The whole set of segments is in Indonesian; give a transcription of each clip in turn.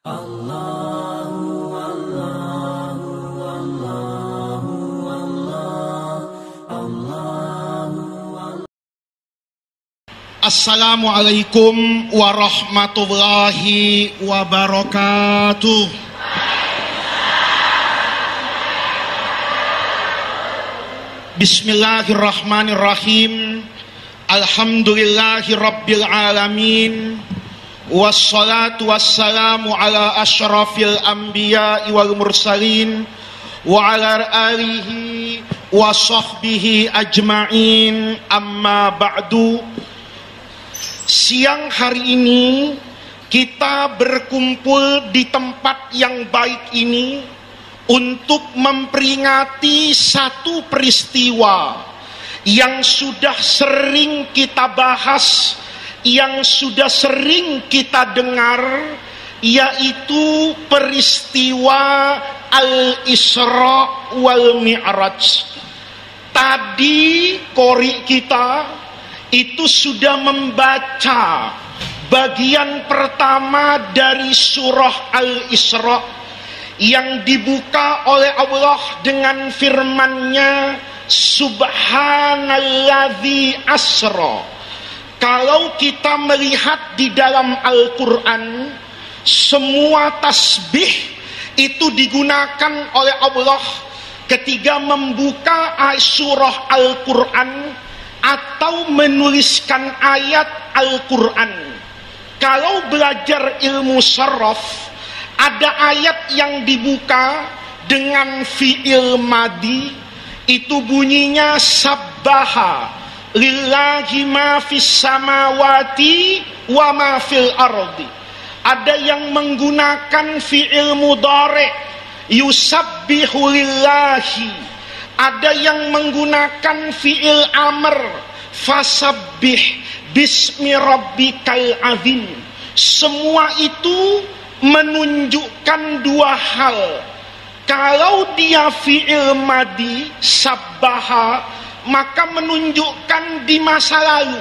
Assalamualaikum warahmatullahi wabarakatuh. Bismillahirrahmanirrahim. Alhamdulillahi rabbil alamin. Wassalatu wassalamu ala asyrafil anbiya'i wal mursalin wa ala alihi wa sahbihi ajma'in, amma ba'du. Siang hari ini kita berkumpul di tempat yang baik ini untuk memperingati satu peristiwa yang sudah sering kita bahas, yang sudah sering kita dengar, yaitu peristiwa Al-Isra wal Mi'raj. Tadi qori kita itu sudah membaca bagian pertama dari surah Al-Isra yang dibuka oleh Allah dengan firman-Nya, Subhanalladzi asra. Kalau kita melihat di dalam Al-Quran, semua tasbih itu digunakan oleh Allah ketika membuka surah Al-Quran atau menuliskan ayat Al-Quran. Kalau belajar ilmu sharaf, ada ayat yang dibuka dengan fi'il madi, itu bunyinya sabbaha lillahi ma fis samawati wa ma fil ardi. Ada yang menggunakan fi'il mudhari, yusabbihu lillahi. Ada yang menggunakan fi'il amr, fasabbih bismi rabbikal azim. Semua itu menunjukkan dua hal. Kalau dia fi'il madi, sabbaha, maka menunjukkan di masa lalu.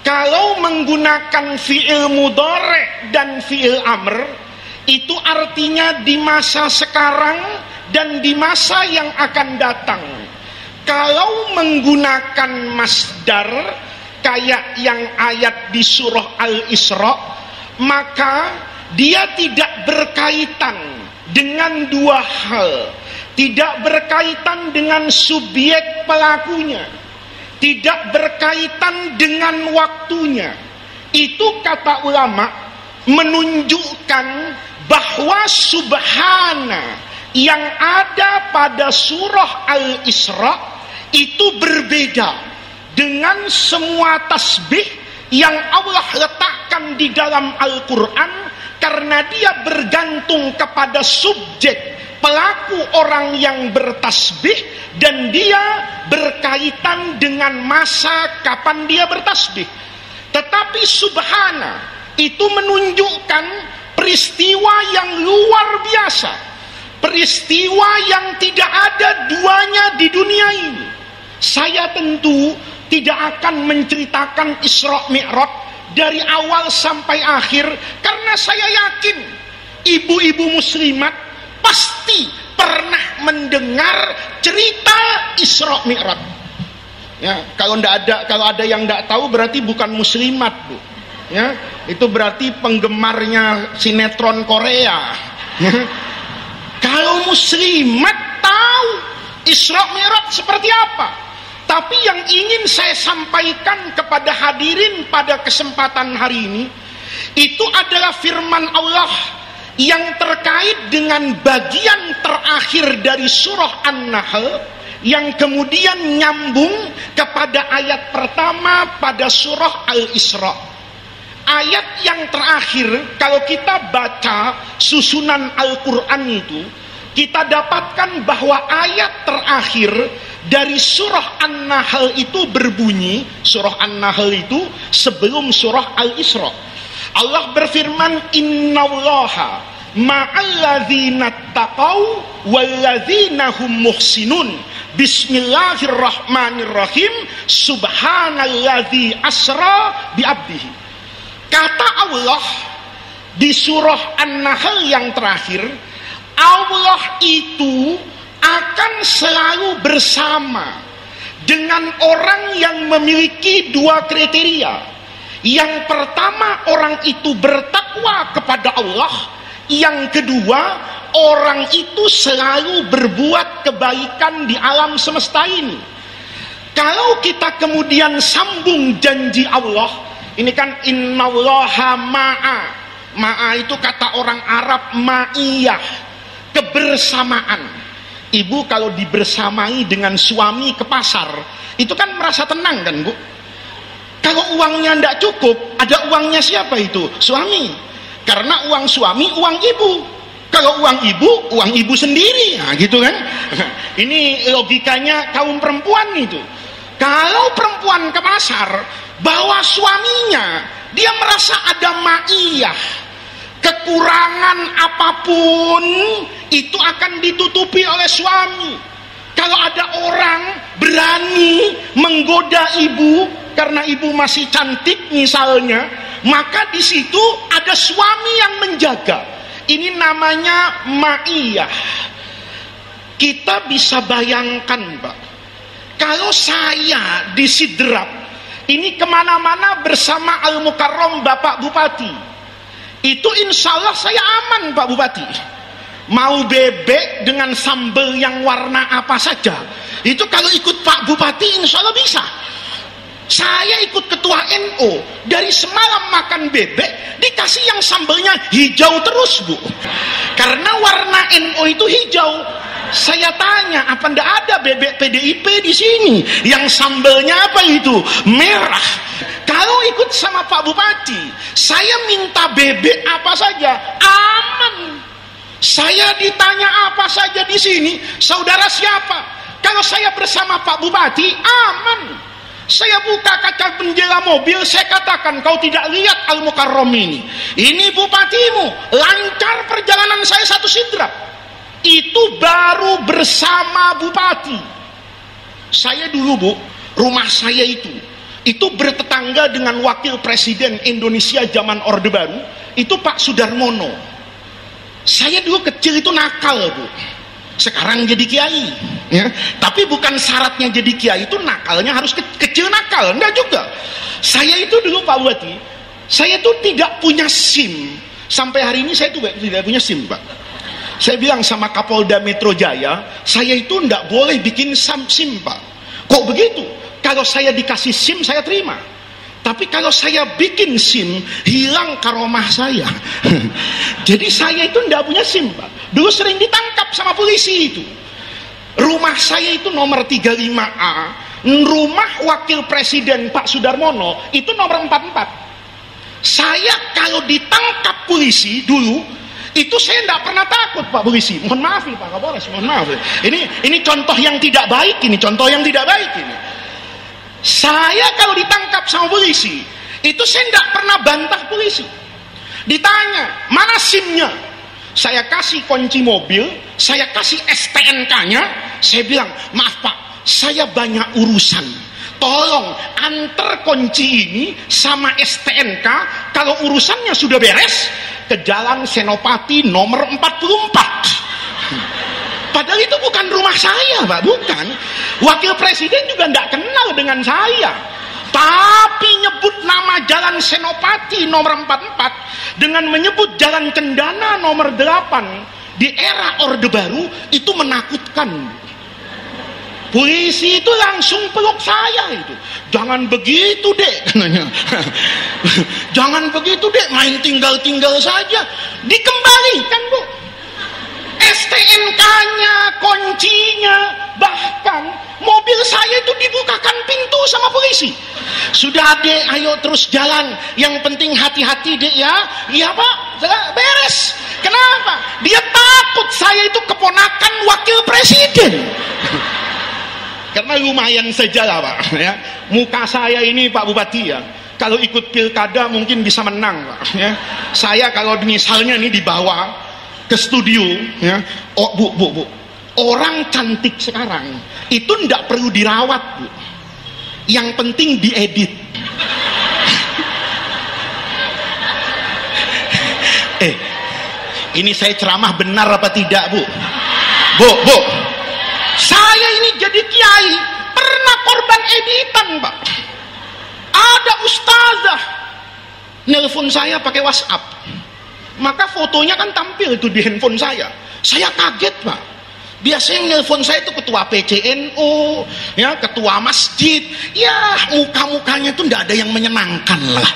Kalau menggunakan fi'il mudhari dan fi'il amr, itu artinya di masa sekarang dan di masa yang akan datang. Kalau menggunakan masdar kayak yang ayat di surah Al-Isra, maka dia tidak berkaitan dengan dua hal. Tidak berkaitan dengan subjek pelakunya, tidak berkaitan dengan waktunya. Itu kata ulama menunjukkan bahwa subhana yang ada pada surah Al-Isra itu berbeda dengan semua tasbih yang Allah letakkan di dalam Al-Quran, karena dia bergantung kepada subjek pelaku orang yang bertasbih, dan dia berkaitan dengan masa kapan dia bertasbih. Tetapi subhana itu menunjukkan peristiwa yang luar biasa, peristiwa yang tidak ada duanya di dunia ini. Saya tentu tidak akan menceritakan Isra Mi'raj dari awal sampai akhir, karena saya yakin ibu-ibu muslimat pasti pernah mendengar cerita Isra Mi'raj. Ya, kalau ada yang tidak tahu berarti bukan muslimat, Bu. Ya, itu berarti penggemarnya sinetron Korea. Ya. Kalau muslimat tahu Isra Mi'raj seperti apa. Tapi yang ingin saya sampaikan kepada hadirin pada kesempatan hari ini, itu adalah firman Allah yang terkait dengan bagian terakhir dari surah An-Nahl, yang kemudian nyambung kepada ayat pertama pada surah Al-Isra. Ayat yang terakhir, kalau kita baca susunan Al-Quran itu, kita dapatkan bahwa ayat terakhir dari surah An-Nahl itu berbunyi, surah An-Nahl itu sebelum surah Al-Isra. Allah berfirman, innallaha ma'alladzina taqaw walladzina hum muhsinun. Bismillahirrahmanirrahim. Subhanalladzi asra bi'abdihi. Kata Allah, di surah An-Nahl yang terakhir, Allah itu akan selalu bersama dengan orang yang memiliki dua kriteria. Yang pertama, orang itu bertakwa kepada Allah. Yang kedua, orang itu selalu berbuat kebaikan di alam semesta ini. Kalau kita kemudian sambung janji Allah, ini kan innallaha ma'a. Ma'a itu kata orang Arab ma'iyah, kebersamaan. Ibu kalau dibersamai dengan suami ke pasar, itu kan merasa tenang kan, Bu? Kalau uangnya tidak cukup, ada uangnya siapa itu? Suami. Karena uang suami, uang ibu. Kalau uang ibu sendiri. Nah, gitu kan? Ini logikanya kaum perempuan itu. Kalau perempuan ke pasar, bawa suaminya, dia merasa ada ma'iyah. Kekurangan apapun, itu akan ditutupi oleh suami. Kalau ada orang berani menggoda ibu, karena ibu masih cantik misalnya, maka di situ ada suami yang menjaga. Ini namanya ma'iyah. Kita bisa bayangkan, Pak, kalau saya di Sidrap ini kemana-mana bersama Al-Mukarram Bapak Bupati, itu insya Allah saya aman, Pak Bupati. Mau bebek dengan sambal yang warna apa saja, itu kalau ikut Pak Bupati insya Allah bisa. Saya ikut ketua NU, dari semalam makan bebek dikasih yang sambalnya hijau terus, Bu, karena warna NU itu hijau. Saya tanya, apa ndak ada bebek PDIP di sini yang sambalnya apa itu merah? Kalau ikut sama Pak Bupati, saya minta bebek apa saja aman. Saya ditanya apa saja di sini, saudara siapa? Kalau saya bersama Pak Bupati aman. Saya buka kaca jendela mobil, saya katakan, kau tidak lihat Al-Mukarram ini bupatimu, lancar perjalanan saya satu Sidrap. Itu baru bersama bupati. Saya dulu, Bu, rumah saya itu bertetangga dengan wakil presiden Indonesia zaman Orde Baru, itu Pak Sudarmono. Saya dulu kecil itu nakal, Bu. Sekarang jadi kiai, ya. Tapi bukan syaratnya jadi kiai itu nakalnya harus kecil nakal, enggak juga. Saya itu dulu, Pak Bupati, saya itu tidak punya SIM. Sampai hari ini saya itu tidak punya SIM, Pak. Saya bilang sama Kapolda Metro Jaya, saya itu enggak boleh bikin SIM, Pak. Kok begitu? Kalau saya dikasih SIM, saya terima. Tapi kalau saya bikin SIM, hilang karomah saya. Jadi saya itu enggak punya SIM, Pak. Dulu sering ditangkap sama polisi itu. Rumah saya itu nomor 35A, rumah wakil presiden Pak Sudarmono itu nomor 44. Saya kalau ditangkap polisi dulu, itu saya tidak pernah takut, Pak polisi. Mohon maaf Pak Kapolres, mohon maaf. Ini contoh yang tidak baik, ini contoh yang tidak baik ini. Saya kalau ditangkap sama polisi, itu saya tidak pernah bantah polisi. Ditanya, mana SIM-nya? Saya kasih kunci mobil, saya kasih STNK-nya, saya bilang, maaf Pak, saya banyak urusan. Tolong antar kunci ini sama STNK, kalau urusannya sudah beres, ke Jalan Senopati nomor 44. Padahal itu bukan rumah saya, Pak, bukan. Wakil presiden juga tidak kenal dengan saya. Tapi nyebut nama Jalan Senopati nomor 44 dengan menyebut Jalan Cendana nomor 8 di era Orde Baru, itu menakutkan. Polisi itu langsung peluk saya itu. Jangan begitu, Dek, katanya. Jangan begitu, Dek, main tinggal-tinggal saja. Dikembalikan, Bu. STNK-nya, kuncinya, bahkan mobil saya itu dibukakan pintu sama polisi. Sudah, Dek, ayo terus jalan. Yang penting hati-hati, Dek, ya. Iya, Pak, beres. Kenapa? Dia takut saya itu keponakan wakil presiden. Karena lumayan saja lah, Pak, ya. Muka saya ini, Pak Bupati, ya, kalau ikut pilkada mungkin bisa menang, Pak, ya. Saya kalau misalnya ini dibawa ke studio, ya, oh, Bu, orang cantik sekarang itu ndak perlu dirawat, Bu. Yang penting diedit. Ini saya ceramah benar apa tidak, Bu? Bu, saya ini jadi kiai pernah korban editan, Pak. Ada ustazah nelpon saya pakai WhatsApp, maka fotonya kan tampil itu di handphone saya kaget, Pak. Biasanya yang nelpon saya itu ketua PCNU, ya, ketua masjid, ya muka-mukanya itu tidak ada yang menyenangkan lah.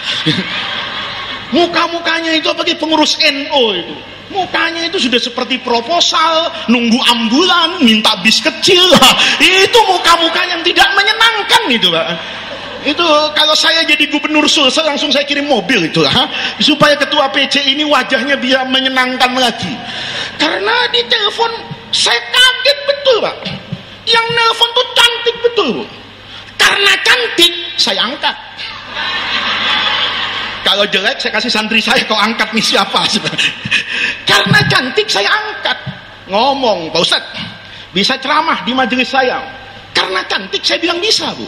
Muka-mukanya itu apalagi pengurus NU itu, mukanya itu sudah seperti proposal, nunggu ambulan, minta bis kecil. Itu muka-muka yang tidak menyenangkan itu, Pak. Itu kalau saya jadi gubernur Sulsel langsung saya kirim mobil itu, supaya ketua PC ini wajahnya biar menyenangkan lagi. Karena di telepon saya kaget betul, Pak. Yang nelpon tuh cantik betul, Bu. Karena cantik saya angkat. Kalau jelek saya kasih santri saya, kau angkat nih siapa. Karena cantik saya angkat. Ngomong, Pak Ustadz bisa ceramah di majelis saya. Karena cantik saya bilang bisa, Bu.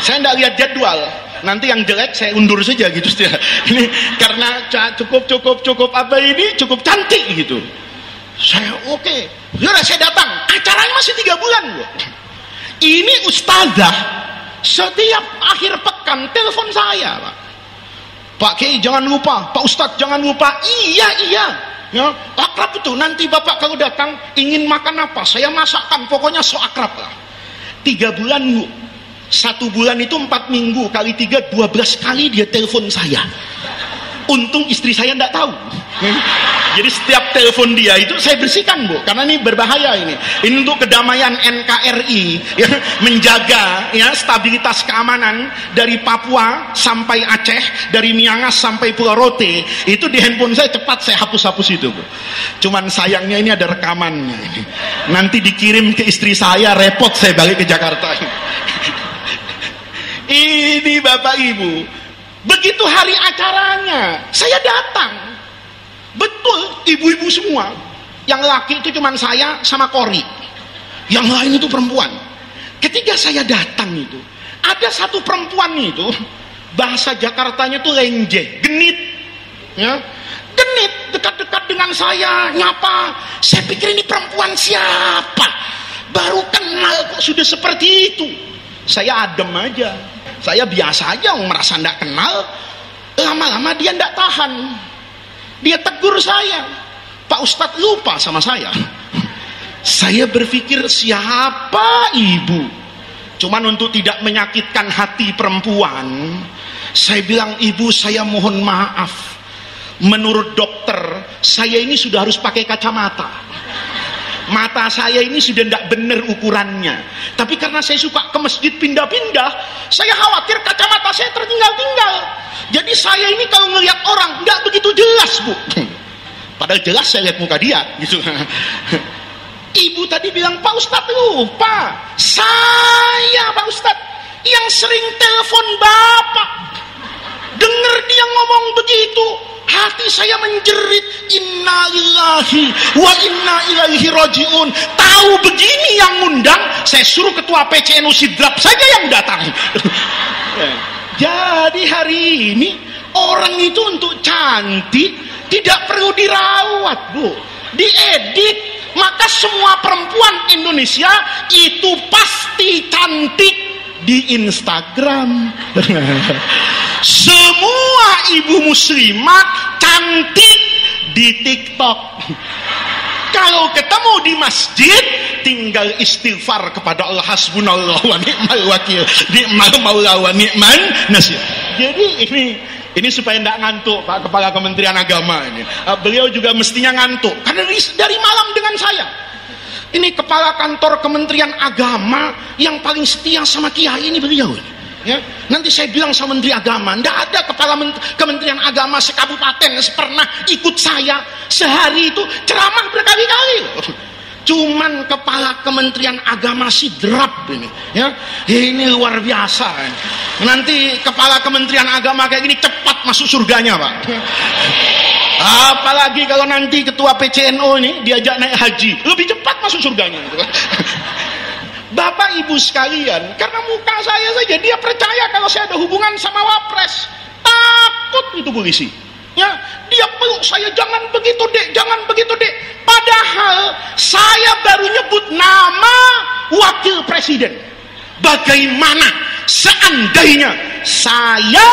Saya tidak lihat jadwal, nanti yang jelek saya undur saja gitu. Ini karena cukup apa ini cukup cantik gitu. Saya oke. Yaudah saya datang, acaranya masih 3 bulan, Bu. Ini ustazah setiap akhir pekan telepon saya, Pak. Pak Kiai jangan lupa, Pak Ustadz jangan lupa. Iya ya, akrab itu. Nanti Bapak kalau datang ingin makan apa, saya masakkan, pokoknya so akrab lah. 3 bulan, Bu. 1 bulan itu 4 minggu kali 3 12 kali dia telepon saya. Untung istri saya tidak tahu. Jadi setiap telepon dia itu saya bersihkan, Bu, karena ini berbahaya ini. Ini untuk kedamaian NKRI, ya, menjaga ya stabilitas keamanan dari Papua sampai Aceh, dari Miangas sampai Pulau Rote. Itu di handphone saya cepat saya hapus itu, Bu. Cuman sayangnya ini ada rekamannya. Nanti dikirim ke istri saya, repot saya balik ke Jakarta. Ini Bapak Ibu, begitu hari acaranya saya datang. Betul, ibu-ibu semua. Yang laki itu cuma saya sama Kori, yang lain itu perempuan. Ketika saya datang itu ada satu perempuan itu, bahasa Jakartanya tuh lenje, genit, ya, genit, dekat-dekat dengan saya, nyapa. Saya pikir ini perempuan siapa, baru kenal kok sudah seperti itu. Saya adem aja, saya biasa aja, merasa tidak kenal. Lama-lama dia tidak tahan, dia tegur saya, Pak Ustadz lupa sama saya. Saya berpikir siapa ibu, cuman untuk tidak menyakitkan hati perempuan, saya bilang, ibu saya mohon maaf, menurut dokter saya ini sudah harus pakai kacamata, mata saya ini sudah tidak benar ukurannya, tapi karena saya suka ke masjid pindah-pindah, saya khawatir kacamata saya tertinggal-tinggal. Jadi saya ini kalau ngelihat orang nggak begitu jelas, Bu. Padahal jelas saya lihat muka dia gitu. Ibu tadi bilang, Pak Ustadz lupa, saya Pak Ustadz yang sering telepon Bapak. Dengar dia ngomong begitu, hati saya menjerit, innalillahi wa inna ilaihi rajiun. Tahu begini yang ngundang, saya suruh ketua PCNU Sidrap saja yang datang. Jadi hari ini orang itu untuk cantik tidak perlu dirawat, Bu, diedit, maka semua perempuan Indonesia itu pasti cantik di Instagram. Semua ibu muslimat cantik di TikTok. Kalau ketemu di masjid tinggal istighfar kepada Allah, hasbunallah wa ni'mal wakil, ni'mal maula wa ni'man nasir. Jadi ini supaya tidak ngantuk Pak Kepala Kementerian Agama ini. Beliau juga mestinya ngantuk karena dari malam dengan saya. Ini Kepala Kantor Kementerian Agama yang paling setia sama kiai ini beliau ini. Ya, nanti saya bilang sama Menteri Agama, tidak ada Kepala Kementerian Agama sekabupaten pernah ikut saya sehari itu ceramah berkali-kali. Cuman Kepala Kementerian Agama Sidrap ini, ya, ini luar biasa. Nanti Kepala Kementerian Agama kayak gini cepat masuk surganya, Pak. Apalagi kalau nanti Ketua PCNU ini diajak naik haji, lebih cepat masuk surganya. Bapak Ibu sekalian, karena muka saya saja dia percaya kalau saya ada hubungan sama Wapres. Takut itu polisi. Ya, dia dia peluk saya, jangan begitu dek, jangan begitu dek. Padahal saya baru nyebut nama wakil presiden. Bagaimana seandainya saya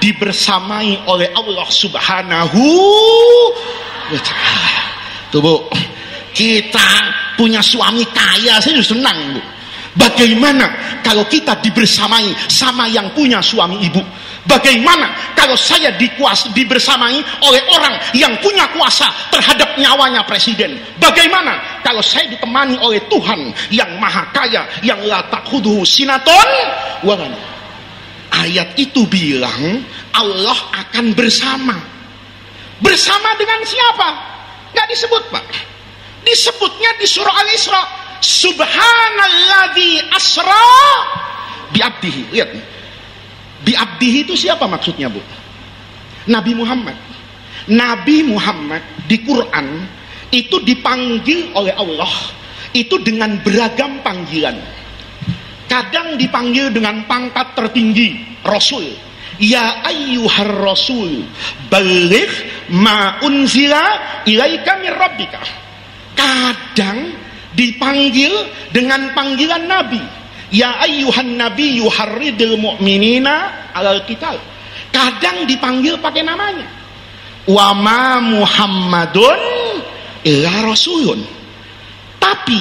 dibersamai oleh Allah Subhanahu wa ta'ala? Tuh Bu, kita punya suami kaya, saya senang Bu. Bagaimana kalau kita dibersamai sama yang punya suami ibu? Bagaimana kalau saya dibersamai oleh orang yang punya kuasa terhadap nyawanya presiden? Bagaimana kalau saya ditemani oleh Tuhan yang maha kaya, yang la ta'khudhuhu sinatun wa la nawm? Ayat itu bilang Allah akan bersama. Bersama dengan siapa? Nggak disebut Pak. Disebutnya di surah Al-Isra. Subhanalladzi asra bi'abdihi. Lihat nih. Bi'abdihi itu siapa maksudnya Bu? Nabi Muhammad. Nabi Muhammad di Quran itu dipanggil oleh Allah itu dengan beragam panggilan. Kadang dipanggil dengan pangkat tertinggi, Rasul. Ya ayyuhar Rasul, balligh ma unzila ilaika mir rabbika. Kadang dipanggil dengan panggilan Nabi. Ya ayyuhan nabiyyu harridil mu'minina alal qital. Kadang dipanggil pakai namanya. Wa ma Muhammadun illa rasulun. Tapi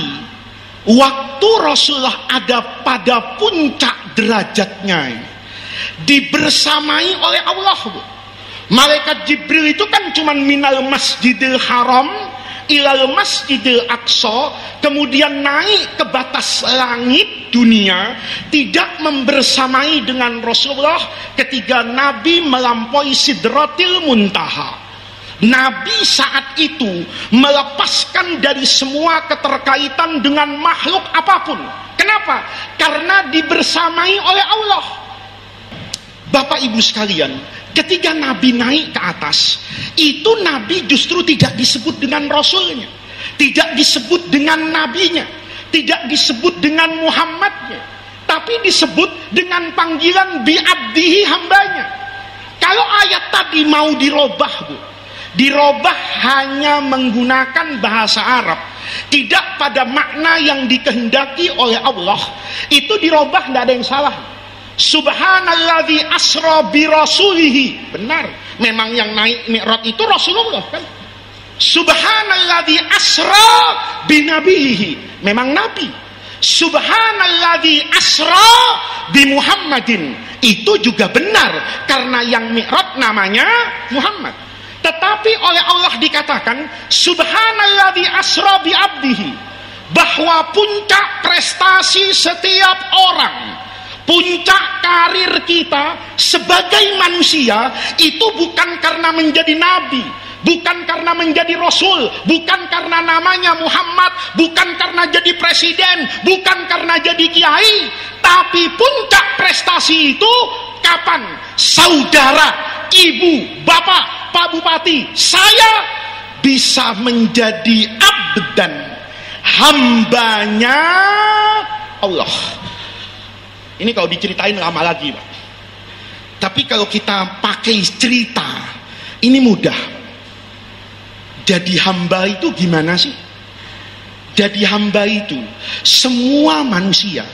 waktu Rasulullah ada pada puncak derajatnya, dibersamai oleh Allah. Malaikat Jibril itu kan cuma minal masjidil haram ilal masjidil aqsa, kemudian naik ke batas langit dunia, tidak membersamai dengan Rasulullah ketika Nabi melampaui sidratil muntaha. Nabi saat itu melepaskan dari semua keterkaitan dengan makhluk apapun. Kenapa? Karena dibersamai oleh Allah. Bapak Ibu sekalian, ketika Nabi naik ke atas, itu Nabi justru tidak disebut dengan Rasulnya, tidak disebut dengan Nabinya, tidak disebut dengan Muhammadnya, tapi disebut dengan panggilan bi'abdihi, hambanya. Kalau ayat tadi mau dirobah Bu, dirobah hanya menggunakan bahasa Arab, tidak pada makna yang dikehendaki oleh Allah, itu dirobah tidak ada yang salah. Subhanalladzi asra bi rasulihi. Benar, memang yang naik Mi'raj itu Rasulullah kan. Subhanalladzi asra bi nabihi, memang nabi. Subhanalladzi asra bi Muhammadin, itu juga benar karena yang Mi'raj namanya Muhammad. Tetapi oleh Allah dikatakan subhanalladzi asra bi abdihi, bahwa puncak prestasi setiap orang, puncak karir kita sebagai manusia itu bukan karena menjadi nabi, bukan karena menjadi rasul, bukan karena namanya Muhammad, bukan karena jadi presiden, bukan karena jadi kiai, tapi puncak prestasi itu kapan? Saudara, ibu, bapak, Pak Bupati, saya bisa menjadi abdan, hambanya Allah. Ini kalau diceritain lama lagi Pak. Tapi kalau kita pakai cerita, ini mudah. Jadi hamba itu gimana sih? Jadi hamba itu semua manusia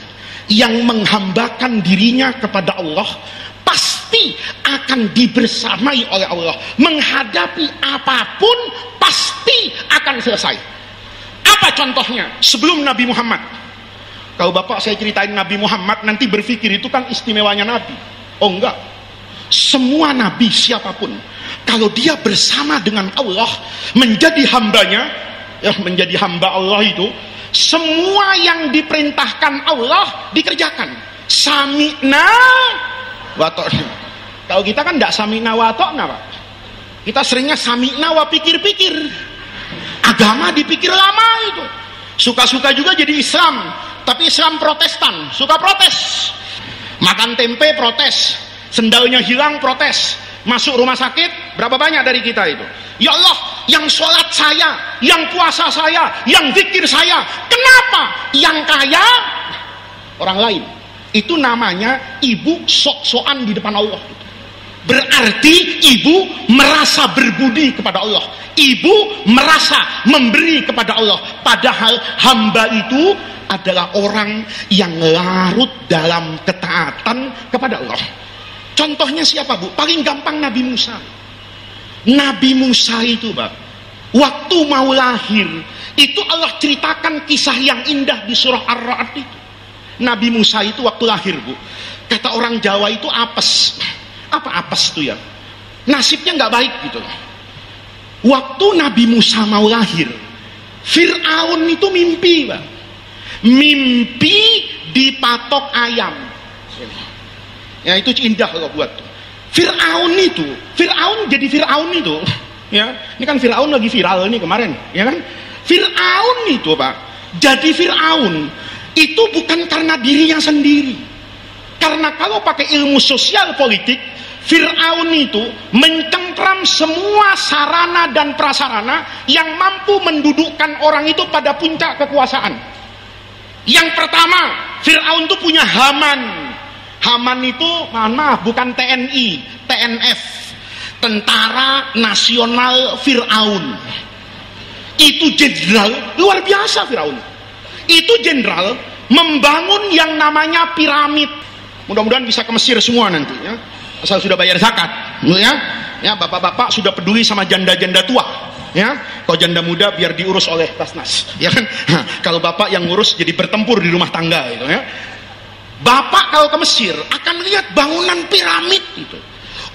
yang menghambakan dirinya kepada Allah pasti akan dibersamai oleh Allah. Menghadapi apapun pasti akan selesai. Apa contohnya? Sebelum Nabi Muhammad, kalau Bapak saya ceritain Nabi Muhammad, nanti berpikir itu kan istimewanya Nabi. Oh enggak. Semua Nabi siapapun, kalau dia bersama dengan Allah, menjadi hambanya, ya menjadi hamba Allah itu, semua yang diperintahkan Allah dikerjakan. Sami'na wa ta'na. Kalau kita kan enggak sami'na wa ta'na Pak. Kita seringnya sami'na wa pikir-pikir. Agama dipikir lama itu. Suka-suka juga jadi Islam, tapi Islam Protestan, suka protes. Makan tempe protes, sendalnya hilang protes, masuk rumah sakit berapa banyak dari kita itu? Ya Allah, yang sholat saya, yang puasa saya, yang zikir saya, kenapa? Yang kaya orang lain. Itu namanya ibu sok-sokan di depan Allah. Berarti ibu merasa berbudi kepada Allah, ibu merasa memberi kepada Allah, padahal hamba itu adalah orang yang larut dalam ketaatan kepada Allah. Contohnya siapa, Bu? Paling gampang Nabi Musa. Nabi Musa itu, Pak, waktu mau lahir itu Allah ceritakan kisah yang indah di surah Ar-Ra'd itu. Nabi Musa itu waktu lahir, Bu, kata orang Jawa itu apes. Apa apes itu ya? Nasibnya nggak baik gitu. Waktu Nabi Musa mau lahir, Fir'aun itu mimpi, Pak. Mimpi dipatok ayam. Ya itu indah kalau buat. Fir'aun jadi Fir'aun itu, ya. Ini kan Fir'aun lagi viral nih kemarin, ya kan? Fir'aun itu, Pak, jadi Fir'aun itu bukan karena dirinya sendiri. Karena kalau pakai ilmu sosial politik, Fir'aun itu mencengkram semua sarana dan prasarana yang mampu mendudukkan orang itu pada puncak kekuasaan. Yang pertama, Fir'aun itu punya Haman. Haman itu, mohon maaf, bukan TNI, TNF, Tentara Nasional Fir'aun. Itu jenderal luar biasa. Fir'aun itu jenderal membangun yang namanya piramid. Mudah-mudahan bisa ke Mesir semua nanti, ya, asal sudah bayar zakat, ya. Ya, bapak-bapak sudah peduli sama janda-janda tua, ya. Kalau janda muda biar diurus oleh Basnas, ya kan. Kalau bapak yang ngurus jadi bertempur di rumah tangga, gitu, ya. Bapak kalau ke Mesir akan lihat bangunan piramid itu.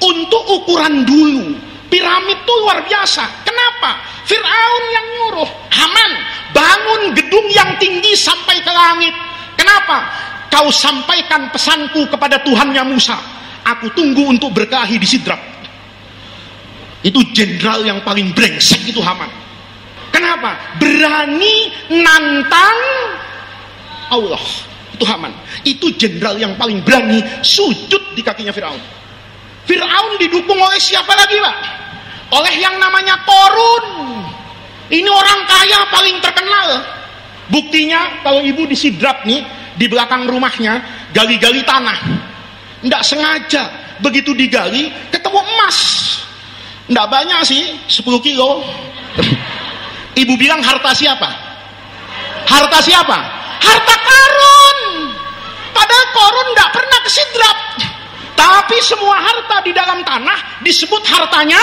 Untuk ukuran dulu, piramid itu luar biasa. Kenapa? Fir'aun yang nyuruh Haman bangun gedung yang tinggi sampai ke langit. Kenapa? Kau sampaikan pesanku kepada Tuhannya Musa. Aku tunggu untuk berkelahi di Sidrap. Itu jenderal yang paling brengsek itu Haman. Kenapa? Berani nantang Allah. Itu Haman. Itu jenderal yang paling berani sujud di kakinya Fir'aun. Fir'aun didukung oleh siapa lagi, Pak? Oleh yang namanya Korun. Ini orang kaya paling terkenal. Buktinya kalau ibu di Sidrap nih, di belakang rumahnya gali-gali tanah. Nggak sengaja, begitu digali ketemu emas. Nggak banyak sih, 10 kilo. Ibu bilang harta siapa? Harta siapa? Harta Korun. Padahal Korun nggak pernah ke Sidrap. Tapi semua harta di dalam tanah disebut hartanya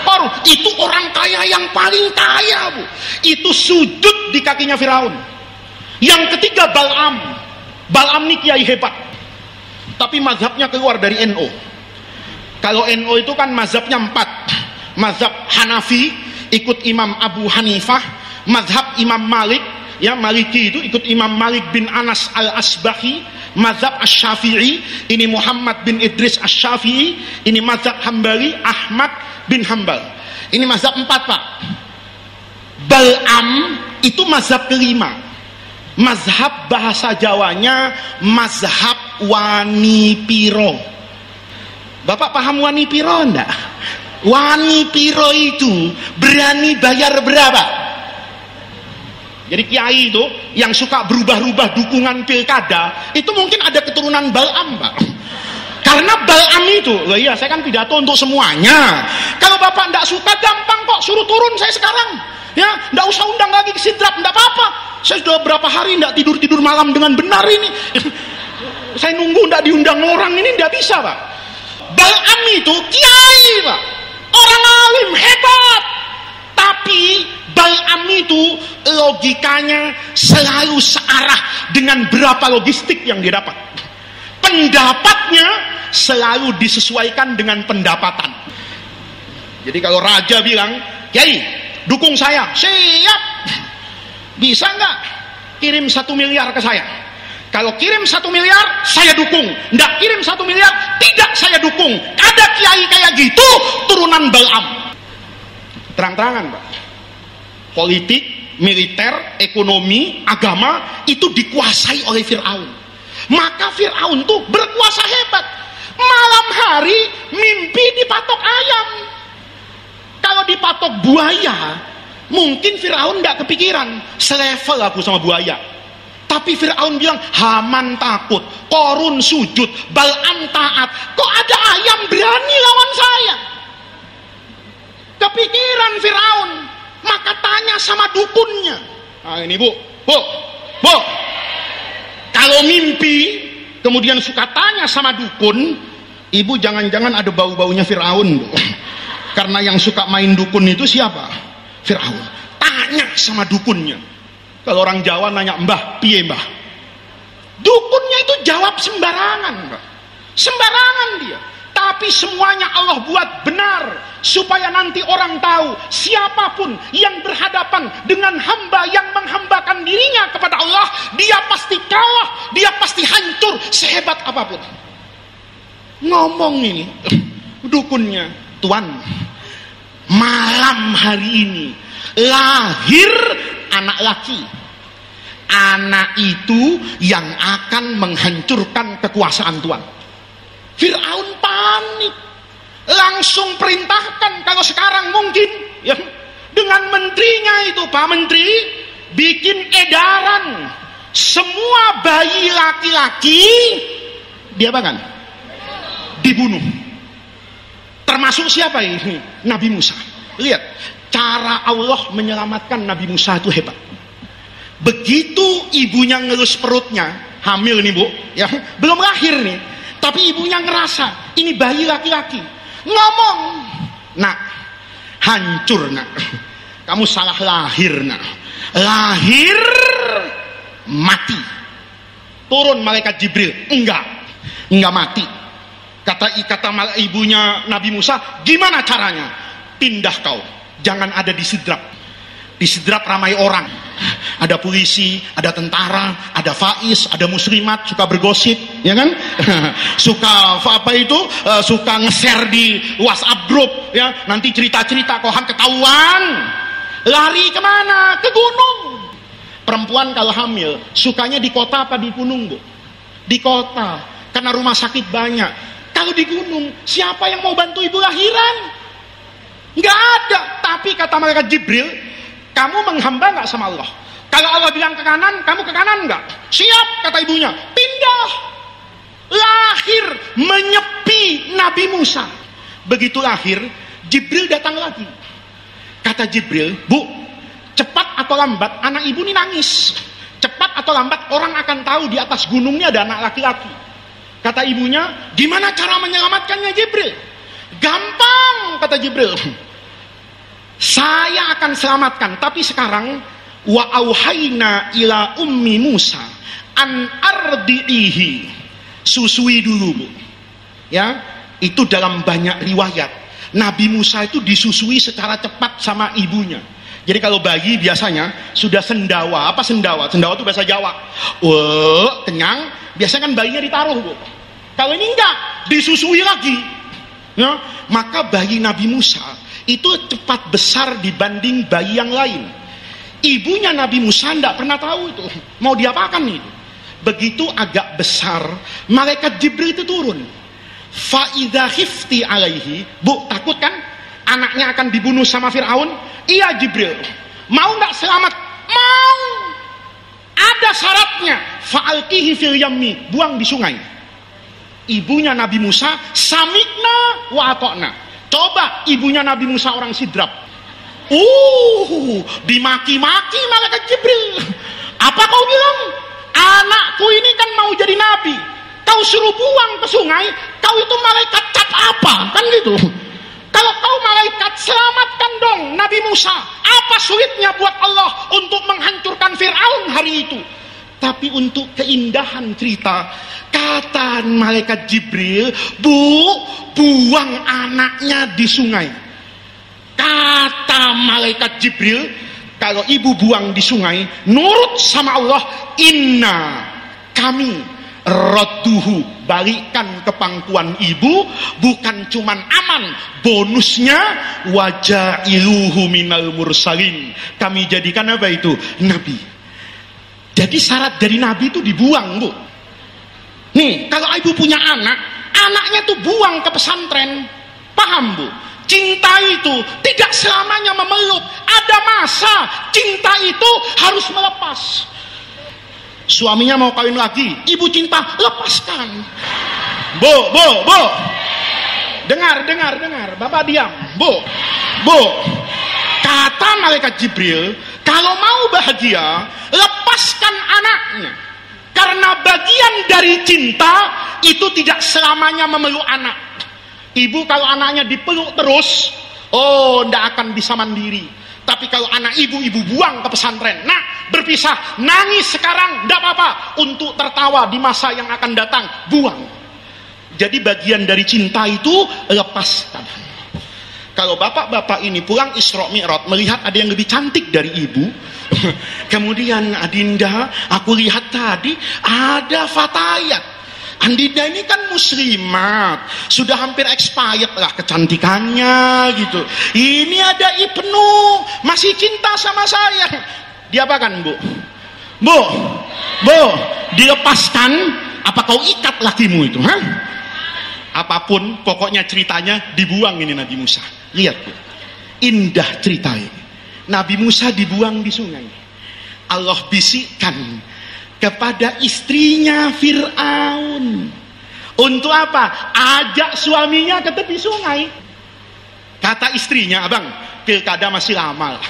Korun. Itu orang kaya yang paling kaya, Bu. Itu sujud di kakinya Firaun. Yang ketiga Bal'am. Bal'am ini kiai hebat, tapi mazhabnya keluar dari NO. Kalau NO itu kan mazhabnya 4. Mazhab Hanafi ikut Imam Abu Hanifah, mazhab Imam Malik, ya Maliki itu ikut Imam Malik bin Anas al-Asbahi, mazhab Asy-Syafi'i ini Muhammad bin Idris Asy-Syafi'i, ini mazhab Hambali Ahmad bin Hambal. Ini mazhab 4, Pak. Bal'am itu mazhab kelima. Mazhab bahasa Jawanya mazhab Wani Piro. Bapak paham Wani Piro enggak? Wani Piro itu berani bayar berapa? Jadi kiai itu yang suka berubah-ubah dukungan pilkada itu mungkin ada keturunan Bal'am, Pak. Karena Bal'am itu, loh iya saya kan pidato untuk semuanya. Kalau Bapak enggak suka gampang kok, suruh turun saya sekarang. Ya, enggak usah undang lagi ke Sidrap, enggak apa-apa. Saya sudah berapa hari enggak tidur malam dengan benar ini. Saya nunggu enggak diundang orang ini enggak bisa, Pak. Bal'am itu kiai, Pak. Orang alim hebat. Tapi Bal'am itu logikanya selalu searah dengan berapa logistik yang dia dapat. Pendapatnya selalu disesuaikan dengan pendapatan. Jadi kalau raja bilang, "Kiai, dukung saya." Siap. Bisa nggak kirim 1 miliar ke saya? Kalau kirim 1 miliar saya dukung. Nggak kirim 1 miliar tidak saya dukung. Ada kiai kayak gitu turunan Bal'am. Terang-terangan, Pak. Politik, militer, ekonomi, agama itu dikuasai oleh Fir'aun. Maka Fir'aun tuh berkuasa hebat. Malam hari mimpi dipatok ayam. Kalau dipatok buaya, mungkin Fir'aun nggak kepikiran selevel aku sama buaya. Tapi Fir'aun bilang, Haman takut, Korun sujud, Bal'am taat. Kok ada ayam berani lawan saya? Kepikiran Fir'aun, maka tanya sama dukunnya. Nah ini bu, kalau mimpi kemudian suka tanya sama dukun, ibu jangan-jangan ada bau-baunya Fir'aun, bu. Karena yang suka main dukun itu siapa? Fir'aun. Tanya sama dukunnya. Kalau orang Jawa nanya, mbah, piye mbah? Dukunnya itu jawab sembarangan, mbah. Sembarangan dia. Tapi semuanya Allah buat benar, supaya nanti orang tahu siapapun yang berhadapan dengan hamba yang menghambakan dirinya kepada Allah, dia pasti kalah, dia pasti hancur sehebat apapun. Ngomong ini dukunnya, Tuan, malam hari ini lahir anak laki. Anak itu yang akan menghancurkan kekuasaan Tuhan. Fir'aun panik, langsung perintahkan, kalau sekarang mungkin ya, dengan menterinya itu, Pak Menteri, bikin edaran semua bayi laki-laki diapakan? Dibunuh. Termasuk siapa ini? Nabi Musa. Lihat, cara Allah menyelamatkan Nabi Musa itu hebat. Begitu ibunya ngelus perutnya, hamil nih bu, ya belum lahir nih, tapi ibunya ngerasa ini bayi laki-laki, ngomong, nak, hancur nak, kamu salah lahir nak, lahir mati. Turun malaikat Jibril, enggak mati. Kata ibunya Nabi Musa, gimana caranya? Pindah kau, jangan ada di Sidrap. Di Sidrap ramai orang. Ada polisi, ada tentara, ada faiz, ada muslimat, suka bergosip, ya kan? Suka apa itu? Suka nge-share di WhatsApp grup, ya. Nanti cerita-cerita kohan ketahuan. Lari kemana? Ke gunung. Perempuan kalau hamil, sukanya di kota apa di gunung, bu? Di kota, karena rumah sakit banyak. Kalau di gunung, siapa yang mau bantu ibu lahiran? Nggak ada. Tapi kata malaikat Jibril, kamu menghamba nggak sama Allah? Kalau Allah bilang ke kanan, kamu ke kanan nggak? Siap, kata ibunya. Pindah. Lahir menyepi Nabi Musa. Begitu lahir, Jibril datang lagi. Kata Jibril, bu, cepat atau lambat anak ibu ini nangis. Cepat atau lambat orang akan tahu di atas gunungnya ada anak laki-laki. Kata ibunya, gimana cara menyelamatkannya Jibril? Gampang, kata Jibril. Saya akan selamatkan, tapi sekarang wa auhayna ila ummi Musa an ardi'ihi, susui dulu bu. Ya, itu dalam banyak riwayat Nabi Musa itu disusui secara cepat sama ibunya. Jadi kalau bayi biasanya sudah sendawa. Apa sendawa? Sendawa itu bahasa Jawa. Kenyang, biasanya kan bayinya ditaruh bu. Kalau ini enggak, disusui lagi. Ya, maka bayi Nabi Musa itu cepat besar dibanding bayi yang lain. Ibunya Nabi Musa tidak pernah tahu itu mau diapakan itu. Begitu agak besar, malaikat Jibril itu turun. Fa idza khifti alaihi, bu, takut kan anaknya akan dibunuh sama Fir'aun? Iya Jibril. Mau nggak selamat? Mau. Ada syaratnya. Fa'alqihi fil yammi, buang di sungai. Ibunya Nabi Musa, samikna wa atokna. Coba ibunya Nabi Musa orang Sidrap. Dimaki-maki malaikat Jibril. Apa kau bilang? Anakku ini kan mau jadi nabi. Kau suruh buang ke sungai, kau itu malaikat cap apa? Kan gitu. Kalau kau malaikat, selamatkan dong Nabi Musa. Apa sulitnya buat Allah untuk menghancurkan Fir'aun hari itu? Tapi untuk keindahan cerita, kata malaikat Jibril, bu, buang anaknya di sungai. Kata malaikat Jibril, kalau ibu buang di sungai, nurut sama Allah, inna, kami radduhu, balikan ke pangkuan ibu, bukan cuman aman, bonusnya wajailuhu minal mursalin, kami jadikan apa itu? Nabi. Jadi syarat dari nabi itu dibuang bu. Nih kalau ibu punya anak, anaknya tuh buang ke pesantren, paham bu? Cinta itu tidak selamanya memeluk. Ada masa cinta itu harus melepas. Suaminya mau kawin lagi, ibu cinta, lepaskan. Bu, dengar, Bapak diam. Bu, kata malaikat Jibril, kalau mau bahagia, lepaskan anaknya. Karena bagian dari cinta itu tidak selamanya memeluk anak. Ibu kalau anaknya dipeluk terus, ndak akan bisa mandiri. Tapi kalau anak ibu buang ke pesantren, berpisah, nangis sekarang, ndak apa-apa. Untuk tertawa di masa yang akan datang, buang. Jadi bagian dari cinta itu lepaskan. Kalau bapak-bapak ini pulang Isra Mi'raj melihat ada yang lebih cantik dari ibu, kemudian Adinda, aku lihat tadi ada Fatayat. Andinda ini kan muslimat, sudah hampir expired lah kecantikannya gitu. Ini ada Ibnu masih cinta sama saya. Diapakan, Bu? Bu, dilepaskan apa kau ikat lakimu itu, ha? Apapun pokoknya ceritanya dibuang ini Nabi Musa. Lihat, Bu. Indah cerita ini. Nabi Musa dibuang di sungai. Allah bisikkan kepada istrinya Fir'aun. Untuk apa? Ajak suaminya ke tepi sungai. Kata istrinya, abang, pilkada masih lama lah.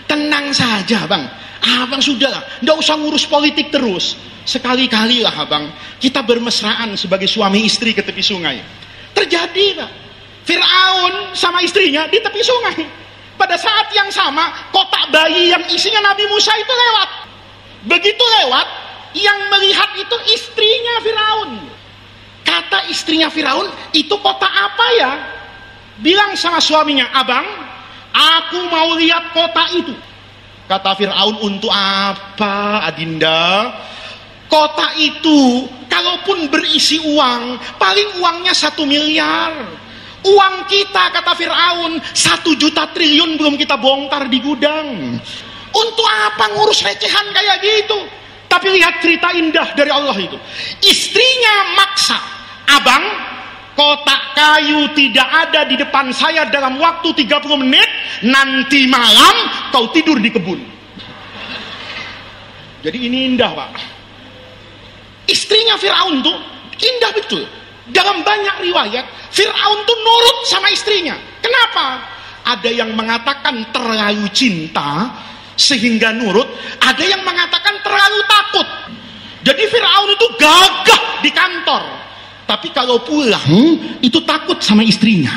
Tenang saja, abang. Abang sudahlah, nggak usah ngurus politik terus. Sekali-kali lah, abang, kita bermesraan sebagai suami istri ke tepi sungai. Terjadi, Pak. Fir'aun sama istrinya di tepi sungai. Pada saat yang sama, kotak bayi yang isinya Nabi Musa itu lewat. Begitu lewat, yang melihat itu istrinya Firaun. Kata istrinya Firaun, itu kotak apa ya? Bilang sama suaminya, abang, aku mau lihat kotak itu. Kata Firaun, untuk apa Adinda? Kotak itu kalaupun berisi uang, paling uangnya 1 miliar. Uang kita, kata Firaun, 1 juta triliun belum kita bongkar di gudang. Untuk apa ngurus recehan kayak gitu? Tapi lihat cerita indah dari Allah itu. Istrinya maksa, abang, kotak kayu tidak ada di depan saya dalam waktu 30 menit, nanti malam kau tidur di kebun. Jadi ini indah, Pak. Istrinya Firaun tuh indah betul. Dalam banyak riwayat, Firaun tuh nurut sama istrinya. Kenapa? Ada yang mengatakan terlalu cinta sehingga nurut, ada yang mengatakan terlalu takut. Jadi Firaun itu gagah di kantor, tapi kalau pulang itu takut sama istrinya.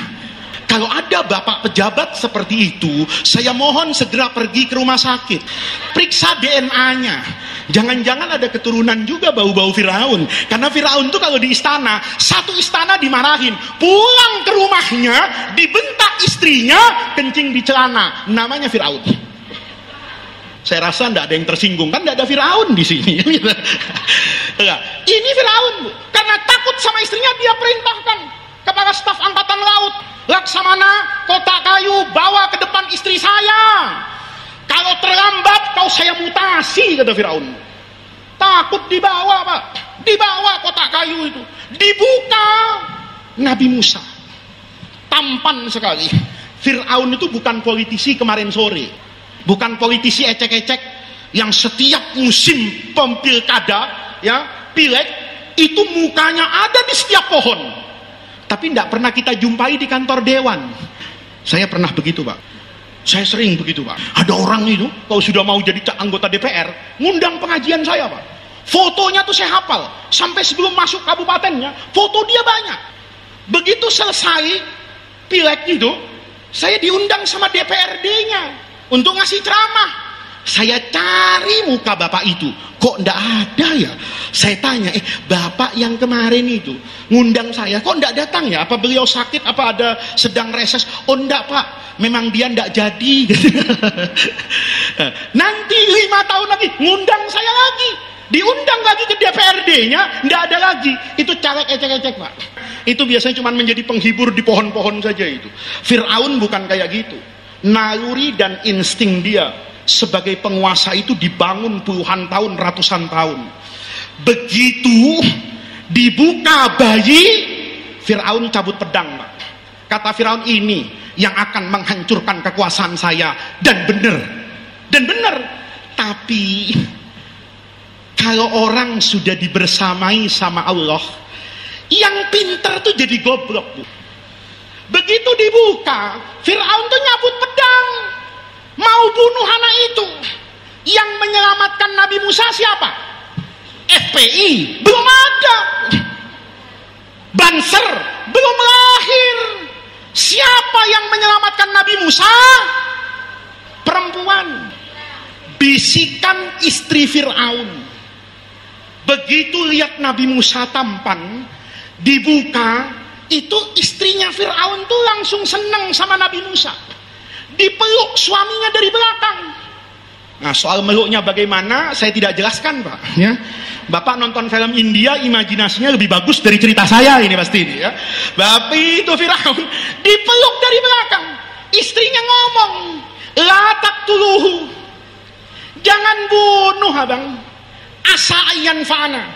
Kalau ada bapak pejabat seperti itu, saya mohon segera pergi ke rumah sakit, periksa DNA-nya. Jangan-jangan ada keturunan juga bau-bau Firaun. Karena Firaun itu kalau di istana, satu istana dimarahin, pulang ke rumahnya dibentak istrinya kencing di celana, namanya Firaun. Saya rasa tidak ada yang tersinggung, kan tidak ada Firaun di sini. Ini Firaun, karena takut sama istrinya, dia perintahkan kepada staf angkatan laut, Laksamana, kotak kayu bawa ke depan istri saya. Kalau terlambat kau saya mutasi, kata Firaun. Takut dibawa, Pak. Dibawa kotak kayu itu, dibuka. Nabi Musa tampan sekali. Firaun itu bukan politisi kemarin sore, bukan politisi ecek-ecek yang setiap musim pilkada, ya, pileg, itu mukanya ada di setiap pohon, tapi tidak pernah kita jumpai di kantor dewan. Saya pernah begitu, Pak. Saya sering begitu, Pak. Ada orang itu kalau sudah mau jadi anggota DPR, ngundang pengajian saya, Pak. Fotonya tuh saya hafal, sampai sebelum masuk kabupatennya, foto dia banyak. Begitu selesai pileg itu, saya diundang sama DPRD-nya untuk ngasih ceramah. Saya cari muka bapak itu, kok ndak ada ya? Saya tanya, bapak yang kemarin itu ngundang saya, kok ndak datang ya? Apa beliau sakit? Apa ada sedang reses? Oh ndak, Pak, memang dia ndak jadi. Nanti 5 tahun lagi ngundang saya lagi, diundang lagi ke DPRD-nya, ndak ada lagi. Itu caleg ecek-ecek, Pak. Itu biasanya cuma menjadi penghibur di pohon-pohon saja itu. Fir'aun bukan kayak gitu. Naluri dan insting dia sebagai penguasa itu dibangun puluhan tahun, ratusan tahun. Begitu dibuka bayi, Fir'aun cabut pedang, Pak. Kata Fir'aun, ini yang akan menghancurkan kekuasaan saya. Dan benar. Tapi Kalau orang sudah dibersamai sama Allah, yang pintar tuh jadi goblok, Bu. Begitu dibuka, Fir'aun tuh nyabut pedang, mau bunuh anak itu. Yang menyelamatkan Nabi Musa siapa? FPI belum ada, Banser belum lahir. Siapa yang menyelamatkan Nabi Musa? Perempuan, bisikan istri Fir'aun. Begitu lihat Nabi Musa tampan, dibuka, itu istrinya Fir'aun tuh langsung senang sama Nabi Musa. Dipeluk suaminya dari belakang. Nah, soal meluknya bagaimana saya tidak jelaskan, Pak. Ya, Bapak nonton film India, imajinasinya lebih bagus dari cerita saya ini pasti ini. Ya, Bapak itu Fir'aun dipeluk dari belakang. Istrinya ngomong, la taqtuluhu, jangan bunuh abang. Asa ayyan fa'ana,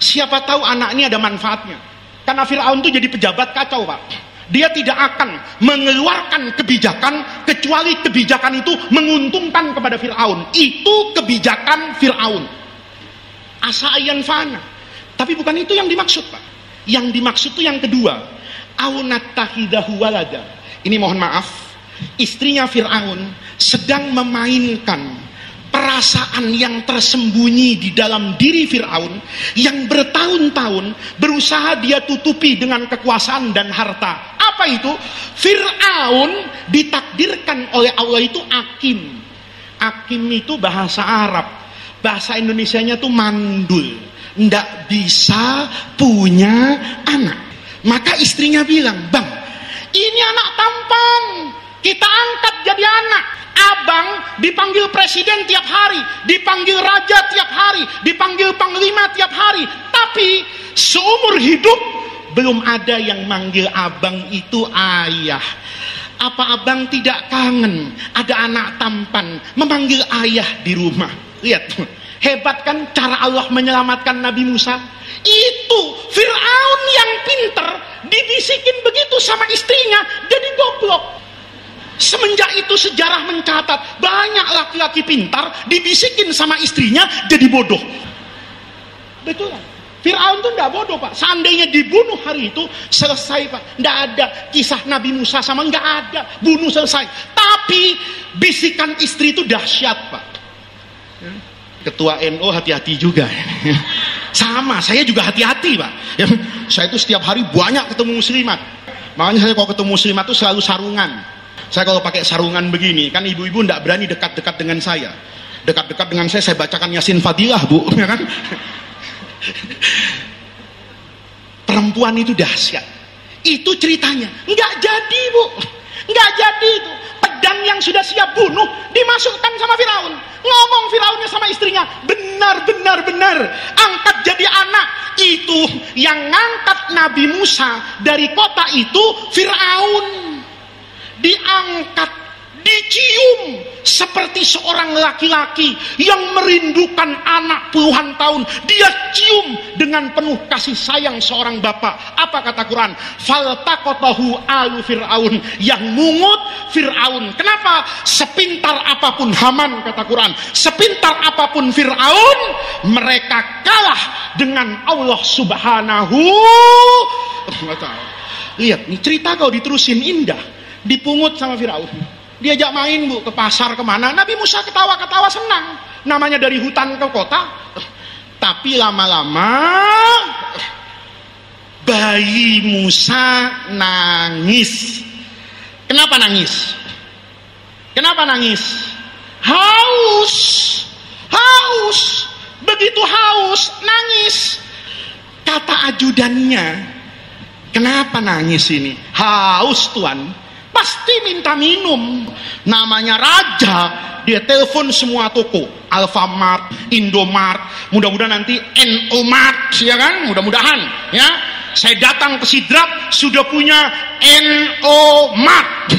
siapa tahu anak ini ada manfaatnya. Karena Fir'aun itu jadi pejabat kacau, Pak. Dia tidak akan mengeluarkan kebijakan kecuali kebijakan itu menguntungkan kepada Fir'aun. Itu kebijakan Fir'aun. Asa ayyan fa'ana. Tapi bukan itu yang dimaksud, Pak. Yang dimaksud itu yang kedua, au nattakhidahu walada. Ini mohon maaf, istrinya Fir'aun sedang memainkan perasaan yang tersembunyi di dalam diri Fir'aun yang bertahun-tahun berusaha dia tutupi dengan kekuasaan dan harta. Apa itu? Fir'aun ditakdirkan oleh Allah itu akim. Akim itu bahasa Arab, bahasa Indonesianya itu mandul, ndak bisa punya anak. Maka istrinya bilang, bang, ini anak tampan, kita angkat jadi anak. Abang dipanggil presiden tiap hari, dipanggil raja tiap hari, dipanggil panglima tiap hari, tapi seumur hidup belum ada yang manggil abang itu ayah. Apa abang tidak kangen ada anak tampan memanggil ayah di rumah? Lihat, hebat kan cara Allah menyelamatkan Nabi Musa? Itu Fir'aun yang pinter dibisikin begitu sama istrinya, jadi goblok. Semenjak itu sejarah mencatat banyak laki-laki pintar dibisikin sama istrinya jadi bodoh. Betul kan? Fir'aun tuh enggak bodoh, Pak. Seandainya dibunuh hari itu selesai, Pak. Enggak ada kisah Nabi Musa sama, enggak ada, bunuh selesai. Tapi bisikan istri itu dahsyat, Pak. Ketua NU hati-hati juga. Sama, saya juga hati-hati, Pak. Saya itu setiap hari banyak ketemu muslimat. Makanya saya kalau ketemu muslimat itu selalu sarungan. Saya kalau pakai sarungan begini, kan ibu-ibu tidak berani dekat-dekat dengan saya. Dekat-dekat dengan saya bacakan Yasin Fadilah, Bu, ya kan? Perempuan itu dahsyat. Itu ceritanya. Enggak jadi, Bu. Enggak jadi itu. Pedang yang sudah siap bunuh dimasukkan sama Firaun. Ngomong Firaunnya sama istrinya, benar. Angkat jadi anak. Itu yang ngangkat Nabi Musa dari kota itu Firaun. Diangkat, dicium seperti seorang laki-laki yang merindukan anak puluhan tahun. Dia cium dengan penuh kasih sayang seorang bapak. Apa kata Quran? Faltaqatahu alu Fir'aun, yang mungut Fir'aun. Kenapa? Sepintar apapun Haman, kata Quran, sepintar apapun Fir'aun, mereka kalah dengan Allah Subhanahu wa ta'ala. Lihat nih, cerita kau diterusin indah. Dipungut sama Firaun, diajak main, Bu, ke pasar kemana. Nabi Musa ketawa-ketawa senang, namanya dari hutan ke kota. Tapi lama-lama bayi Musa nangis. Kenapa nangis? Haus. Begitu haus nangis. Kata ajudannya, kenapa nangis ini? Haus, Tuan. Pasti minta minum. Namanya raja, dia telepon semua toko, Alfamart, Indomart, mudah-mudahan nanti NO-Mart, ya kan? Mudah-mudahan, ya. Saya datang ke Sidrap sudah punya NO-Mart.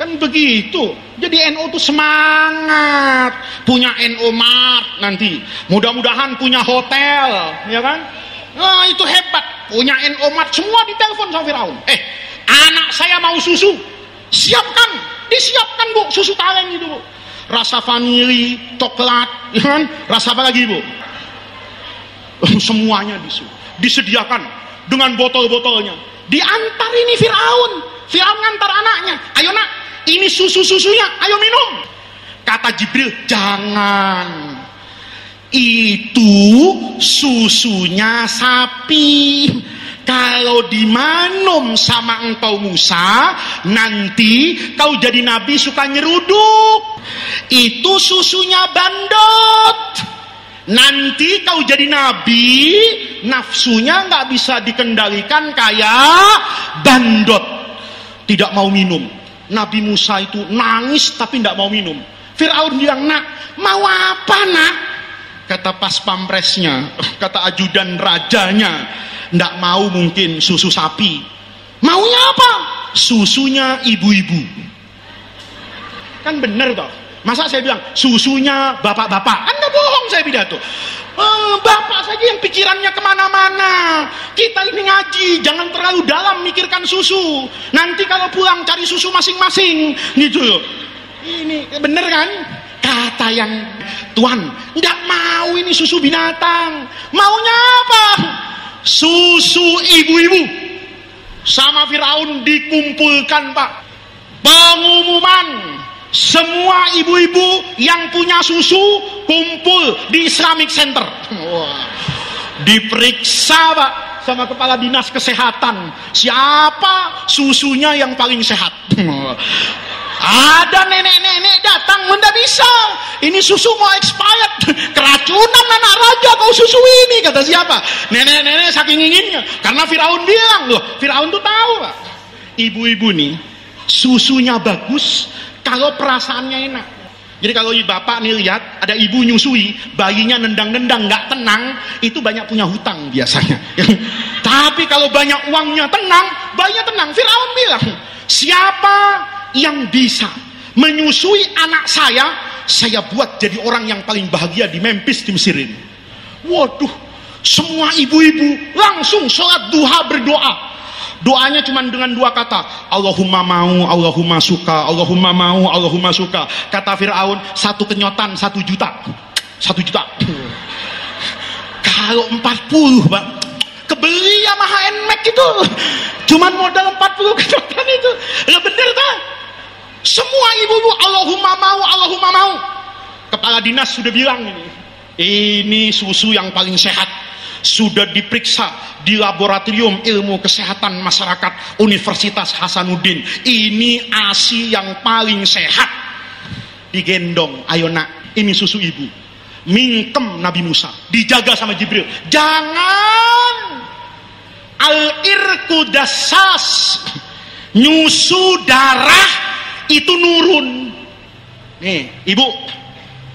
Kan begitu. Jadi NO itu semangat, punya NO-Mart nanti. Mudah-mudahan punya hotel, ya kan? Nah, itu hebat. Punya NO-Mart, semua ditelepon sama Firaun. Anak saya mau susu, disiapkan, Bu, susu kaleng itu, Bu. rasa vanili, coklat, ya kan? Rasa apa lagi, Bu? Semuanya disediakan dengan botol-botolnya. Diantar ini Firaun ngantar anaknya, ayo nak, ini susunya, ayo minum. Kata Jibril, jangan, itu susunya sapi. Kalau diminum sama engkau Musa, nanti kau jadi nabi suka nyeruduk. Itu susunya bandot. Nanti kau jadi nabi, nafsunya nggak bisa dikendalikan kayak bandot. Tidak mau minum. Nabi Musa itu nangis tapi tidak mau minum. Firaun bilang, nak, mau apa nak? Kata pas pampresnya, kata ajudan rajanya, ndak mau mungkin susu sapi. Maunya apa? Susunya ibu-ibu. Kan bener toh? Masa saya bilang susunya bapak-bapak? Anda bohong saya pidato. Bapak saja yang pikirannya kemana-mana. Kita ini ngaji, jangan terlalu dalam mikirkan susu. Nanti kalau pulang cari susu masing-masing, gitu loh. Ini bener kan? Kata yang Tuhan, nggak mau ini susu binatang. Maunya apa? Susu ibu-ibu. Sama Firaun dikumpulkan, Pak. Pengumuman, semua ibu-ibu yang punya susu kumpul di Islamic Center. Wah. Diperiksa, Pak, sama kepala dinas kesehatan. Siapa susunya yang paling sehat? Ada nenek-nenek datang, tidak bisa. Ini susu mau expired. Keracunan anak raja kau susu ini. Kata siapa? Nenek-nenek saking inginnya. Karena Firaun bilang, loh, Firaun tuh tahu, Pak. Ibu-ibu nih, susunya bagus kalau perasaannya enak. Jadi kalau bapak nih lihat ada ibu nyusui, bayinya nendang-nendang nggak tenang, itu banyak punya hutang biasanya. Tapi kalau banyak uangnya tenang, bayinya tenang. Firaun bilang, siapa yang bisa menyusui anak saya buat jadi orang yang paling bahagia di Memphis di Mesir ini. Waduh, semua ibu-ibu langsung sholat duha berdoa. Doanya cuma dengan dua kata, Allahumma mau, Allahumma suka, Allahumma mau, Allahumma suka. Kata Firaun, satu kenyotan 1 juta. 1 juta. Kalau 40, Pak, kebeli Yamaha NMAX itu cuman modal 40 kenyotan itu. Ya bener kan? Semua ibu-ibu Allahumma mau, Allahumma mau. Kepala dinas sudah bilang ini susu yang paling sehat. Sudah diperiksa di laboratorium ilmu kesehatan masyarakat Universitas Hasanuddin. Ini ASI yang paling sehat. Digendong, ayo nak, ini susu ibu. Mingkem Nabi Musa, dijaga sama Jibril. Jangan al-irku dassas, nyusu darah itu nurun. Nih ibu,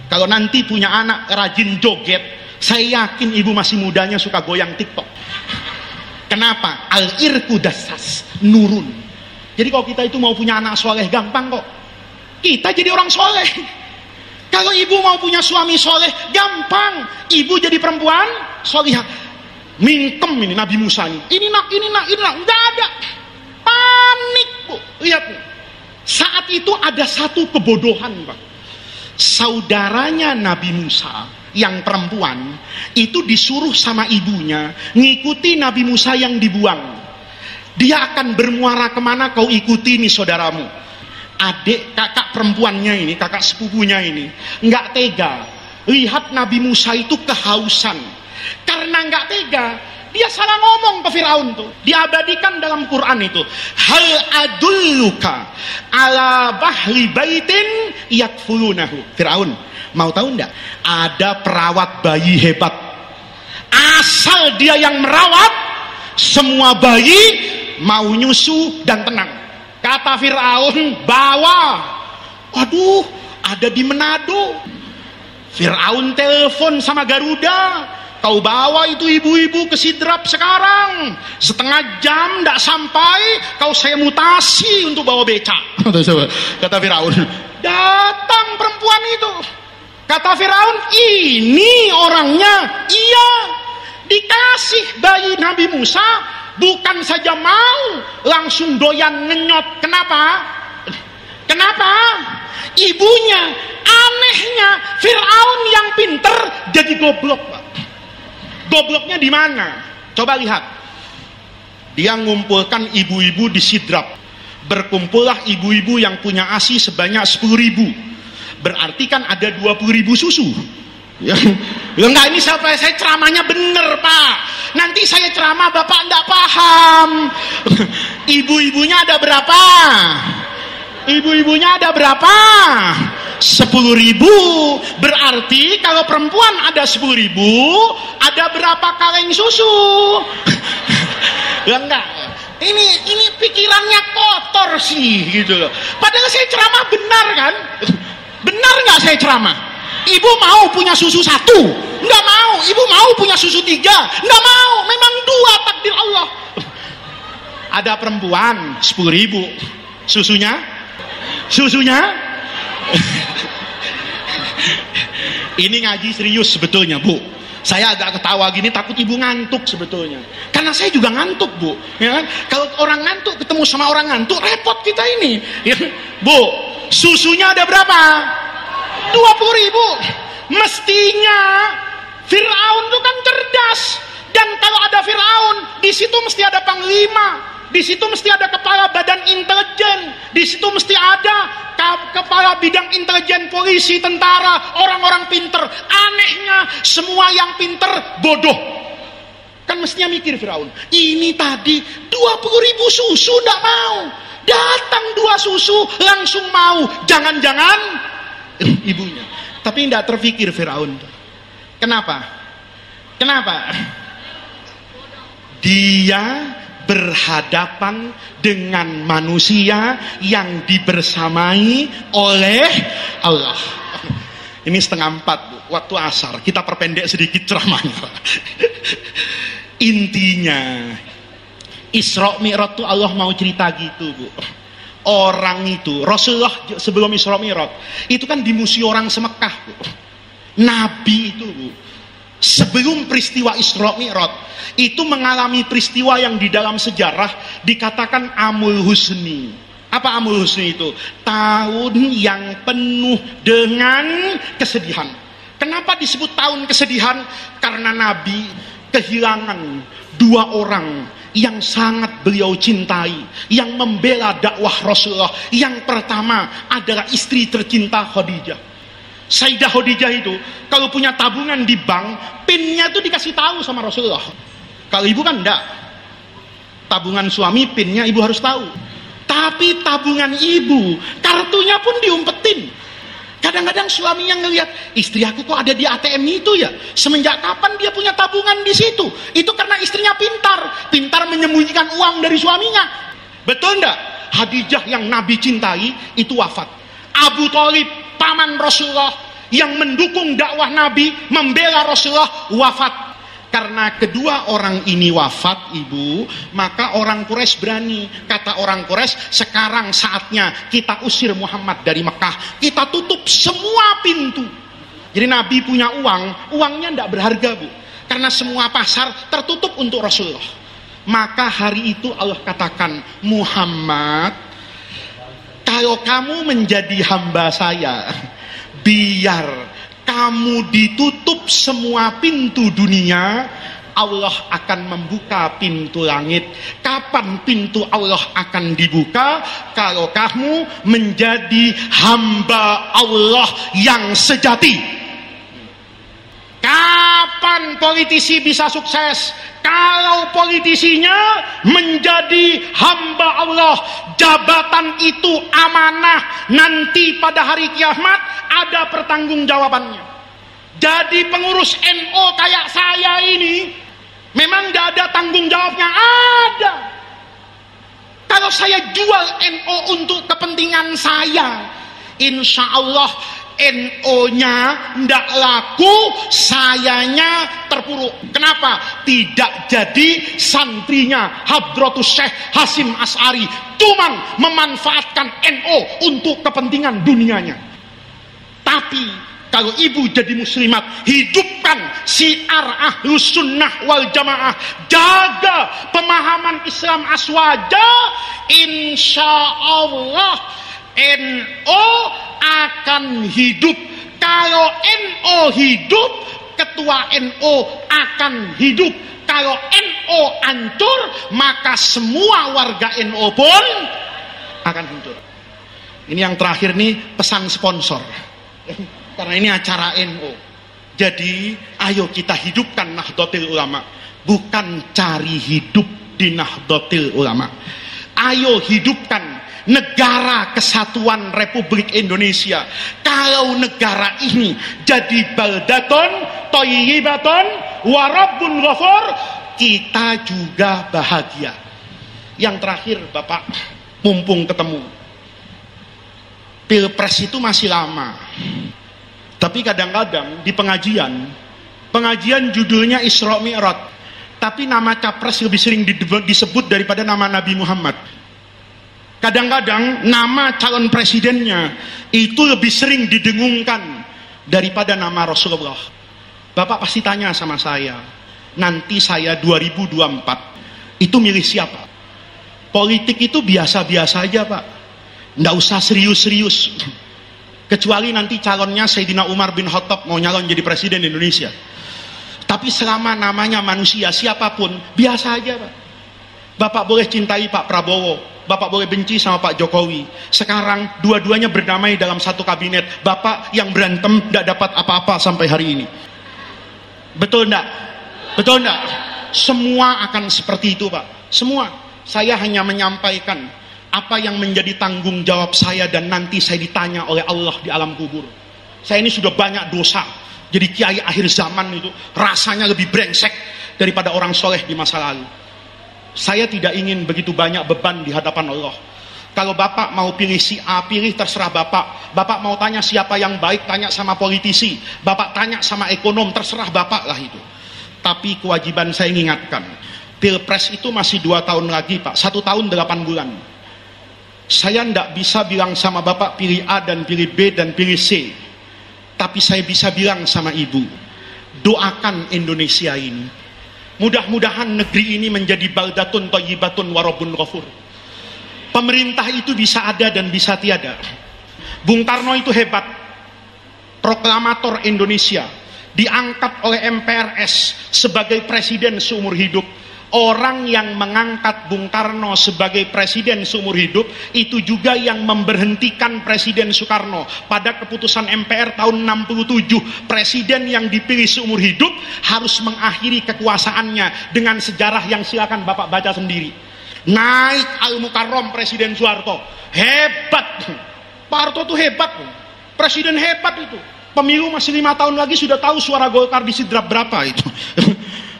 kalau nanti punya anak rajin joget, saya yakin ibu masih mudanya suka goyang TikTok. Kenapa? Al-irku dassas, nurun. Jadi kalau kita itu mau punya anak soleh gampang kok. Kita jadi orang soleh. Kalau ibu mau punya suami soleh gampang. Ibu jadi perempuan solihah. Mingkem ini Nabi Musa ini. Ini nak, nggak ada. Panik, Bu. Lihat nih. Saat itu ada satu kebodohan, Pak. Saudaranya Nabi Musa yang perempuan itu disuruh sama ibunya ngikuti Nabi Musa yang dibuang. Dia akan bermuara kemana kau ikuti nih saudaramu. Adik kakak perempuannya ini, kakak sepupunya ini nggak tega lihat Nabi Musa itu kehausan. Karena nggak tega, dia salah ngomong ke Firaun tuh. Diabadikan dalam Quran itu. Hal adulluka ala bahri baitin yakfulunahu. Firaun, mau tahu enggak? Ada perawat bayi hebat. Asal dia yang merawat, semua bayi mau nyusu dan tenang. Kata Firaun, bawa. Waduh, ada di Manado. Firaun telepon sama Garuda. Kau bawa itu ibu-ibu ke Sidrap sekarang. Setengah jam tidak sampai, kau saya mutasi untuk bawa becak. Kata Firaun. Datang perempuan itu. Kata Firaun, ini orangnya. Iya, dikasih bayi Nabi Musa, bukan saja mau, langsung doyan ngenyot. Kenapa? Kenapa? Ibunya aneh lagi goblok, Pak. Gobloknya di mana? Coba lihat. Dia ngumpulkan ibu-ibu di Sidrap. Berkumpullah ibu-ibu yang punya ASI sebanyak 10.000. Berarti kan ada 20.000 susu. Ya, enggak, ini saya ceramahnya bener, Pak. Nanti saya ceramah Bapak enggak paham. Ibu-ibunya ada berapa? Ibu-ibunya ada berapa? 10.000. Berarti kalau perempuan ada 10.000, ada berapa kaleng susu? Ya enggak. Ini pikirannya kotor sih gitu loh. Padahal saya ceramah benar kan? Benar nggak saya ceramah? Ibu mau punya susu 1? Nggak mau. Ibu mau punya susu 3? Nggak mau. Memang 2 takdir Allah. Ada perempuan 10.000. Susunya? Ini ngaji serius sebetulnya, Bu. Saya agak ketawa gini takut ibu ngantuk sebetulnya. Karena saya juga ngantuk, Bu. Ya kan? Kalau orang ngantuk ketemu sama orang ngantuk, repot kita ini. Ya. Bu, susunya ada berapa? 20.000. Mestinya Fir'aun itu kan cerdas. Dan kalau ada Fir'aun, di situ mesti ada panglima. Di situ mesti ada kepala badan intelijen. Di situ mesti ada kepala bidang intelijen, polisi, tentara, orang-orang pinter. Anehnya semua yang pinter bodoh. Kan mestinya mikir Firaun, ini tadi 20.000 susu ndak mau, datang 2 susu langsung mau. Jangan-jangan ibunya. Tapi ndak terpikir Firaun. Kenapa? Dia berhadapan dengan manusia yang dibersamai oleh Allah. Ini 3:30 waktu asar, kita perpendek sedikit ceramahnya. Intinya Isra Mi'raj itu Allah mau cerita gitu, Bu. Orang itu Rasulullah sebelum Isra Mi'raj itu kan dimusuhi orang semekah, Bu. Nabi itu, Bu, sebelum peristiwa Isra Mi'raj itu mengalami peristiwa yang di dalam sejarah dikatakan Amul Husni. Apa Amul Husni itu? Tahun yang penuh dengan kesedihan. Kenapa disebut tahun kesedihan? Karena Nabi kehilangan 2 orang yang sangat beliau cintai, yang membela dakwah Rasulullah. Yang pertama adalah istri tercinta Khadijah. Sayyidah Khadijah itu kalau punya tabungan di bank, pinnya itu dikasih tahu sama Rasulullah. Kalau ibu kan enggak. Tabungan suami pinnya ibu harus tahu. Tapi tabungan ibu, kartunya pun diumpetin. Kadang-kadang suaminya ngelihat, istri aku kok ada di ATM itu ya? Semenjak kapan dia punya tabungan di situ? Itu karena istrinya pintar menyembunyikan uang dari suaminya. Betul enggak? Khadijah yang Nabi cintai itu wafat. Abu Thalib, paman Rasulullah yang mendukung dakwah Nabi, membela Rasulullah, wafat. Karena kedua orang ini wafat, Ibu, maka orang Quraisy berani. Kata orang Quraisy, sekarang saatnya kita usir Muhammad dari Mekah. Kita tutup semua pintu. Jadi Nabi punya uangnya tidak berharga, Bu. Karena semua pasar tertutup untuk Rasulullah. Maka hari itu Allah katakan, Muhammad, kalau kamu menjadi hamba saya, biar kamu ditutup semua pintu dunia, Allah akan membuka pintu langit. Kapan pintu Allah akan dibuka? Kalau kamu menjadi hamba Allah yang sejati. Kapan politisi bisa sukses? Kalau politisinya menjadi hamba Allah. Jabatan itu amanah. Nanti pada hari kiamat ada pertanggungjawabannya. Jadi pengurus NU kayak saya ini memang tidak ada tanggung jawabnya. Ada. Kalau saya jual NU untuk kepentingan saya, insya Allah NO-nya ndak laku, sayanya terpuruk. Kenapa? Tidak jadi santrinya Hadratus Syekh Hasyim Asy'ari, cuman memanfaatkan NO untuk kepentingan dunianya. Tapi kalau ibu jadi muslimat, hidupkan syiar Ahlus Sunnah wal Jamaah, jaga pemahaman Islam aswaja, insya Allah NO akan hidup. Kalau NO hidup, ketua NU akan hidup. Kalau NU hancur, maka semua warga NU pun akan hancur. Ini yang terakhir nih, pesan sponsor. Karena ini acara NU. Jadi, ayo kita hidupkan Nahdlatul Ulama. Bukan cari hidup di Nahdlatul Ulama. Ayo hidupkan negara kesatuan Republik Indonesia. Kalau negara ini jadi baldatun thayyibatun wa rabbun ghafur, kita juga bahagia. Yang terakhir, Bapak, mumpung ketemu, Pilpres itu masih lama. Tapi kadang-kadang di pengajian judulnya Isra Mi'raj, tapi nama capres lebih sering disebut daripada nama Nabi Muhammad. Kadang-kadang nama calon presidennya itu lebih sering didengungkan daripada nama Rasulullah. Bapak pasti tanya sama saya, nanti saya 2024 itu milih siapa? Politik itu biasa-biasa aja, Pak. Nggak usah serius-serius. Kecuali nanti calonnya Sayyidina Umar bin Khattab mau nyalon jadi presiden Indonesia. Tapi selama namanya manusia, siapapun, biasa aja, Pak. Bapak boleh cintai Pak Prabowo, Bapak boleh benci sama Pak Jokowi. Sekarang dua-duanya berdamai dalam satu kabinet. Bapak yang berantem nggak dapat apa-apa sampai hari ini. Betul enggak? Betul enggak? Semua akan seperti itu, Pak. Semua. Saya hanya menyampaikan apa yang menjadi tanggung jawab saya, dan nanti saya ditanya oleh Allah di alam kubur. Saya ini sudah banyak dosa. Jadi kiai akhir zaman itu rasanya lebih brengsek daripada orang soleh di masa lalu. Saya tidak ingin begitu banyak beban di hadapan Allah. Kalau Bapak mau pilih si A, pilih, terserah Bapak. Bapak mau tanya siapa yang baik, tanya sama politisi. Bapak tanya sama ekonom, terserah Bapak lah itu. Tapi kewajiban saya mengingatkan, Pilpres itu masih 2 tahun lagi, Pak. 1 tahun 8 bulan. Saya tidak bisa bilang sama Bapak pilih A dan pilih B dan pilih C. Tapi saya bisa bilang sama Ibu, doakan Indonesia ini. Mudah-mudahan negeri ini menjadi baldatun thayyibatun wa rabbun ghafur. Pemerintah itu bisa ada dan bisa tiada. Bung Karno itu hebat, proklamator Indonesia, diangkat oleh MPRS sebagai presiden seumur hidup. Orang yang mengangkat Bung Karno sebagai presiden seumur hidup itu juga yang memberhentikan Presiden Soekarno pada keputusan MPR tahun 67. Presiden yang dipilih seumur hidup harus mengakhiri kekuasaannya dengan sejarah yang silakan Bapak baca sendiri. Naik Al-Mukarram Presiden Soeharto, hebat. Pak Harto itu hebat, presiden hebat itu. Pemilu masih 5 tahun lagi sudah tahu suara Golkar disidrap berapa itu.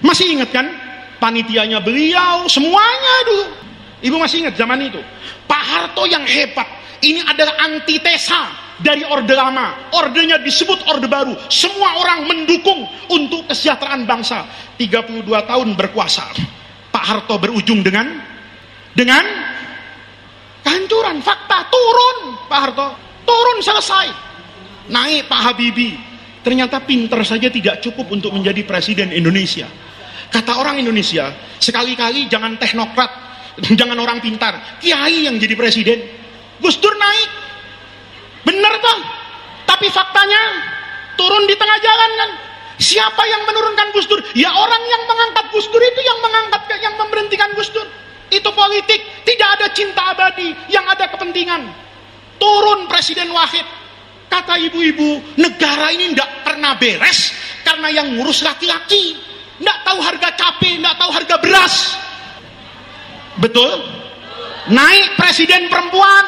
Masih ingat kan? Panitianya beliau, semuanya dulu. Ibu masih ingat zaman itu. Pak Harto yang hebat. Ini adalah antitesa dari Orde Lama. Ordenya disebut Orde Baru. Semua orang mendukung untuk kesejahteraan bangsa. 32 tahun berkuasa. Pak Harto berujung dengan kehancuran. Fakta, turun Pak Harto. Turun, selesai. Naik Pak Habibie. Ternyata pinter saja tidak cukup untuk menjadi presiden Indonesia. Kata orang Indonesia, sekali-kali jangan teknokrat, jangan orang pintar, kiai yang jadi presiden. Gus Dur naik, benar toh? Tapi faktanya turun di tengah jalan kan? Siapa yang menurunkan Gus Dur? Ya orang yang mengangkat Gus Dur itu yang memberhentikan Gus Dur. Itu politik, tidak ada cinta abadi, yang ada kepentingan. Turun Presiden Wahid. Kata ibu-ibu, negara ini tidak pernah beres karena yang ngurus laki-laki. Nggak tahu harga cabai, nggak tahu harga beras. Betul? Naik presiden perempuan,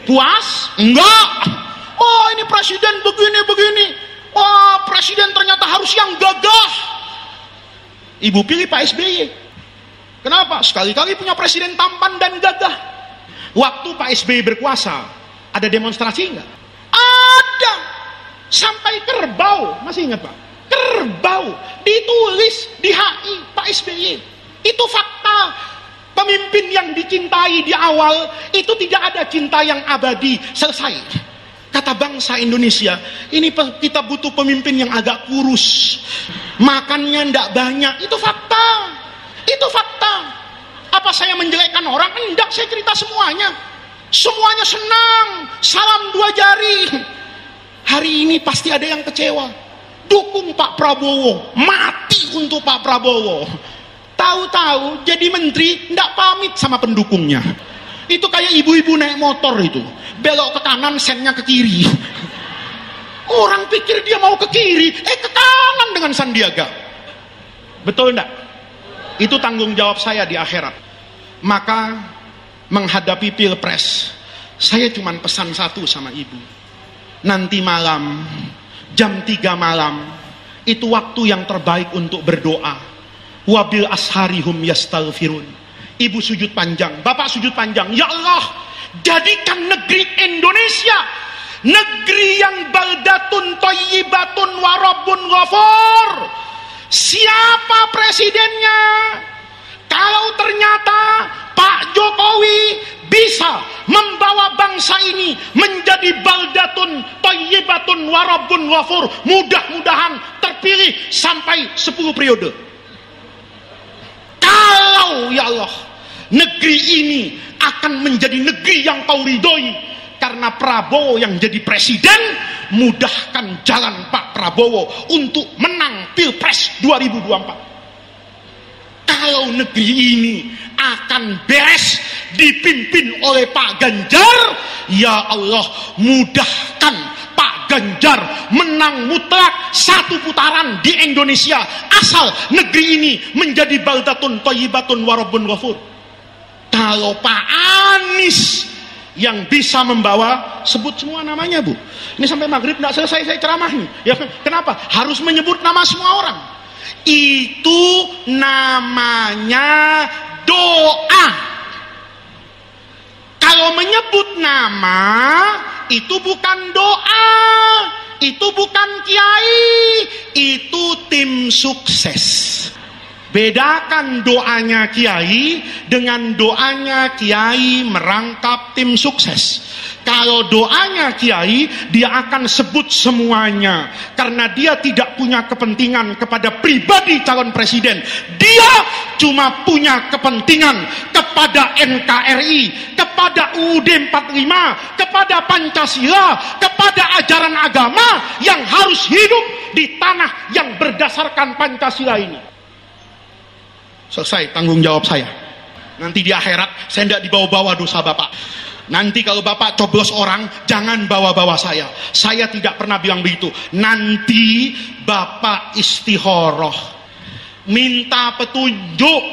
puas? Enggak. Oh, ini presiden begini. Oh, presiden ternyata harus yang gagah. Ibu pilih Pak SBY. Kenapa? Sekali-kali punya presiden tampan dan gagah. Waktu Pak SBY berkuasa, ada demonstrasi enggak? Ada. Sampai kerbau, masih ingat Pak? Kerbau ditulis di HI Pak SBY. Itu fakta. Pemimpin yang dicintai di awal itu tidak ada cinta yang abadi. Selesai. Kata bangsa Indonesia, ini kita butuh pemimpin yang agak kurus, makannya ndak banyak. Itu fakta. Itu fakta. Apa saya menjelekkan orang? Enggak, saya cerita semuanya. Semuanya senang, salam 2 jari. Hari ini pasti ada yang kecewa. dukung Pak Prabowo, mati untuk Pak Prabowo. Tahu-tahu jadi menteri ndak pamit sama pendukungnya. Itu kayak ibu-ibu naik motor itu, belok ke kanan, sennya ke kiri. Orang pikir dia mau ke kiri, ke kanan dengan Sandiaga. Betul ndak? Itu tanggung jawab saya di akhirat. Maka menghadapi pilpres, saya cuma pesan satu sama ibu. Nanti malam jam 3 malam itu waktu yang terbaik untuk berdoa. Wabil asharihum yastaghfirun. Ibu sujud panjang, bapak sujud panjang. Ya Allah, jadikan negeri Indonesia negeri yang baldatun thayyibatun wa rabbun ghafur. Siapa presidennya? Kalau ternyata Pak Jokowi bisa membawa bangsa ini menjadi baldatun thayyibatun wa rabbun ghafur, mudah-mudahan terpilih sampai 10 periode. Kalau ya Allah, negeri ini akan menjadi negeri yang kau ridhoi, karena Prabowo yang jadi presiden, mudahkan jalan Pak Prabowo untuk menang Pilpres 2024. Kalau negeri ini akan beres dipimpin oleh Pak Ganjar, ya Allah, mudahkan Pak Ganjar menang mutlak 1 putaran di Indonesia, asal negeri ini menjadi baldatun thayyibatun wa rabbun ghafur. Kalau Pak Anies yang bisa membawa, sebut semua namanya Bu, ini sampai maghrib tidak selesai saya ceramahnya ya. Kenapa? Harus menyebut nama semua orang. Itu namanya doa. Kalau menyebut nama itu bukan doa, itu bukan kiai, itu tim sukses. Bedakan doanya kiai dengan doanya kiai merangkap tim sukses. Kalau doanya kiai, dia akan sebut semuanya, karena dia tidak punya kepentingan kepada pribadi calon presiden. Dia cuma punya kepentingan kepada NKRI, kepada UUD 45, kepada Pancasila, kepada ajaran agama yang harus hidup di tanah yang berdasarkan Pancasila ini. Selesai tanggung jawab saya. Nanti di akhirat saya tidak dibawa-bawa dosa Bapak. Nanti kalau Bapak coblos orang, jangan bawa-bawa saya. Saya tidak pernah bilang begitu. Nanti Bapak istikharah, minta petunjuk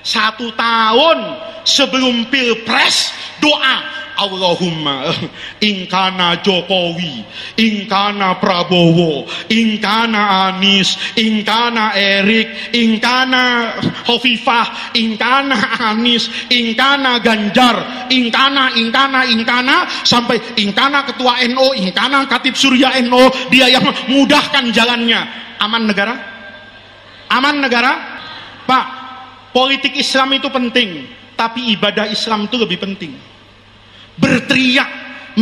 1 tahun sebelum Pilpres, doa Allahumma ingkana Jokowi, ingkana Prabowo, ingkana Anies, ingkana Erik, ingkana Hovifah, ingkana Anies, ingkana Ganjar, ingkana sampai ingkana ketua NO, ingkana Katib Surya NO, dia yang mudahkan jalannya. Aman negara? Aman negara? Pak, politik Islam itu penting, tapi ibadah Islam itu lebih penting. Berteriak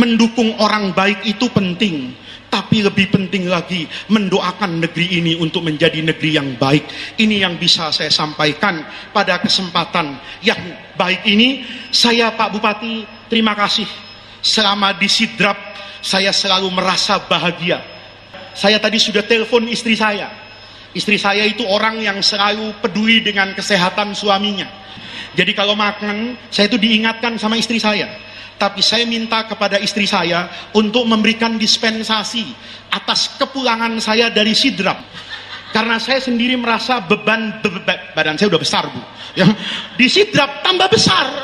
mendukung orang baik itu penting, tapi lebih penting lagi mendoakan negeri ini untuk menjadi negeri yang baik. Ini yang bisa saya sampaikan pada kesempatan yang baik ini. Saya Pak Bupati, terima kasih. Selama di Sidrap saya selalu merasa bahagia. Saya tadi sudah telepon istri saya. Istri saya itu orang yang selalu peduli dengan kesehatan suaminya. Jadi kalau makan, saya itu diingatkan sama istri saya. Tapi saya minta kepada istri saya untuk memberikan dispensasi atas kepulangan saya dari Sidrap. Karena saya sendiri merasa beban badan saya udah besar Bu. Ya, di Sidrap tambah besar.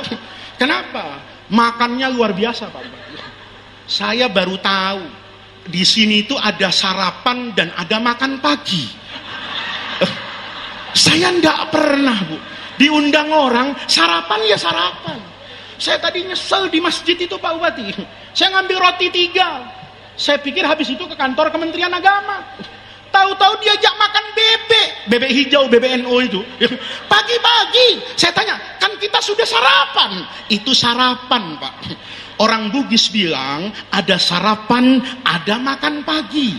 Kenapa? Makannya luar biasa Pak. Saya baru tahu di sini itu ada sarapan dan ada makan pagi. Saya enggak pernah Bu diundang orang sarapan ya sarapan. Saya tadi nyesel di masjid itu Pak Bupati. Saya ngambil roti 3. Saya pikir habis itu ke kantor Kementerian Agama. Tahu-tahu diajak makan bebek hijau, bebek NO itu. Pagi-pagi. Saya tanya, kan kita sudah sarapan. Itu sarapan Pak. Orang Bugis bilang, ada sarapan, ada makan pagi.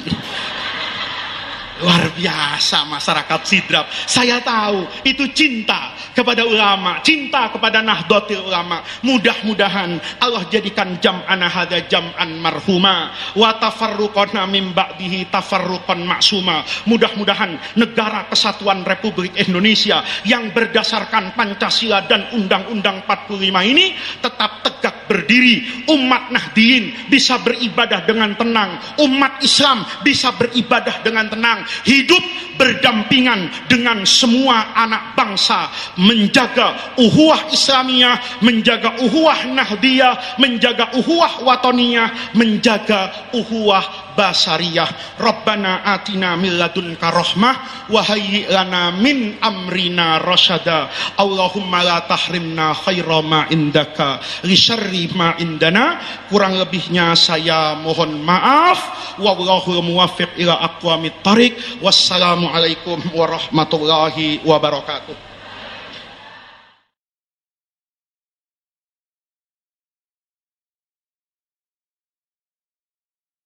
Luar biasa masyarakat Sidrap. Saya tahu itu cinta kepada ulama, cinta kepada Nahdlatul Ulama. Mudah-mudahan Allah jadikan jam'ana hadza jam'an marhuma wa tafarruqana min ba'dihi tafarruqan maksuma. Mudah-mudahan negara Kesatuan Republik Indonesia yang berdasarkan Pancasila dan Undang-Undang 45 ini tetap tegak berdiri. Umat Nahdliyin bisa beribadah dengan tenang, umat Islam bisa beribadah dengan tenang, hidup berdampingan dengan semua anak bangsa, menjaga uhuwah Islamiyah, menjaga uhuwah Nahdliyah, menjaga uhuwah Watoniyah, menjaga uhuwah basariyah. Rabbana atina min ladunka rahmah wa hayyi lana min amrina rasyada. Allahumma la tahrimna khaira ma indaka li syarri ma indana. Kurang lebihnya saya mohon maaf. Wallahul muwaffiq ila aqwamit thariq. Wassalamualaikum warahmatullahi wabarakatuh.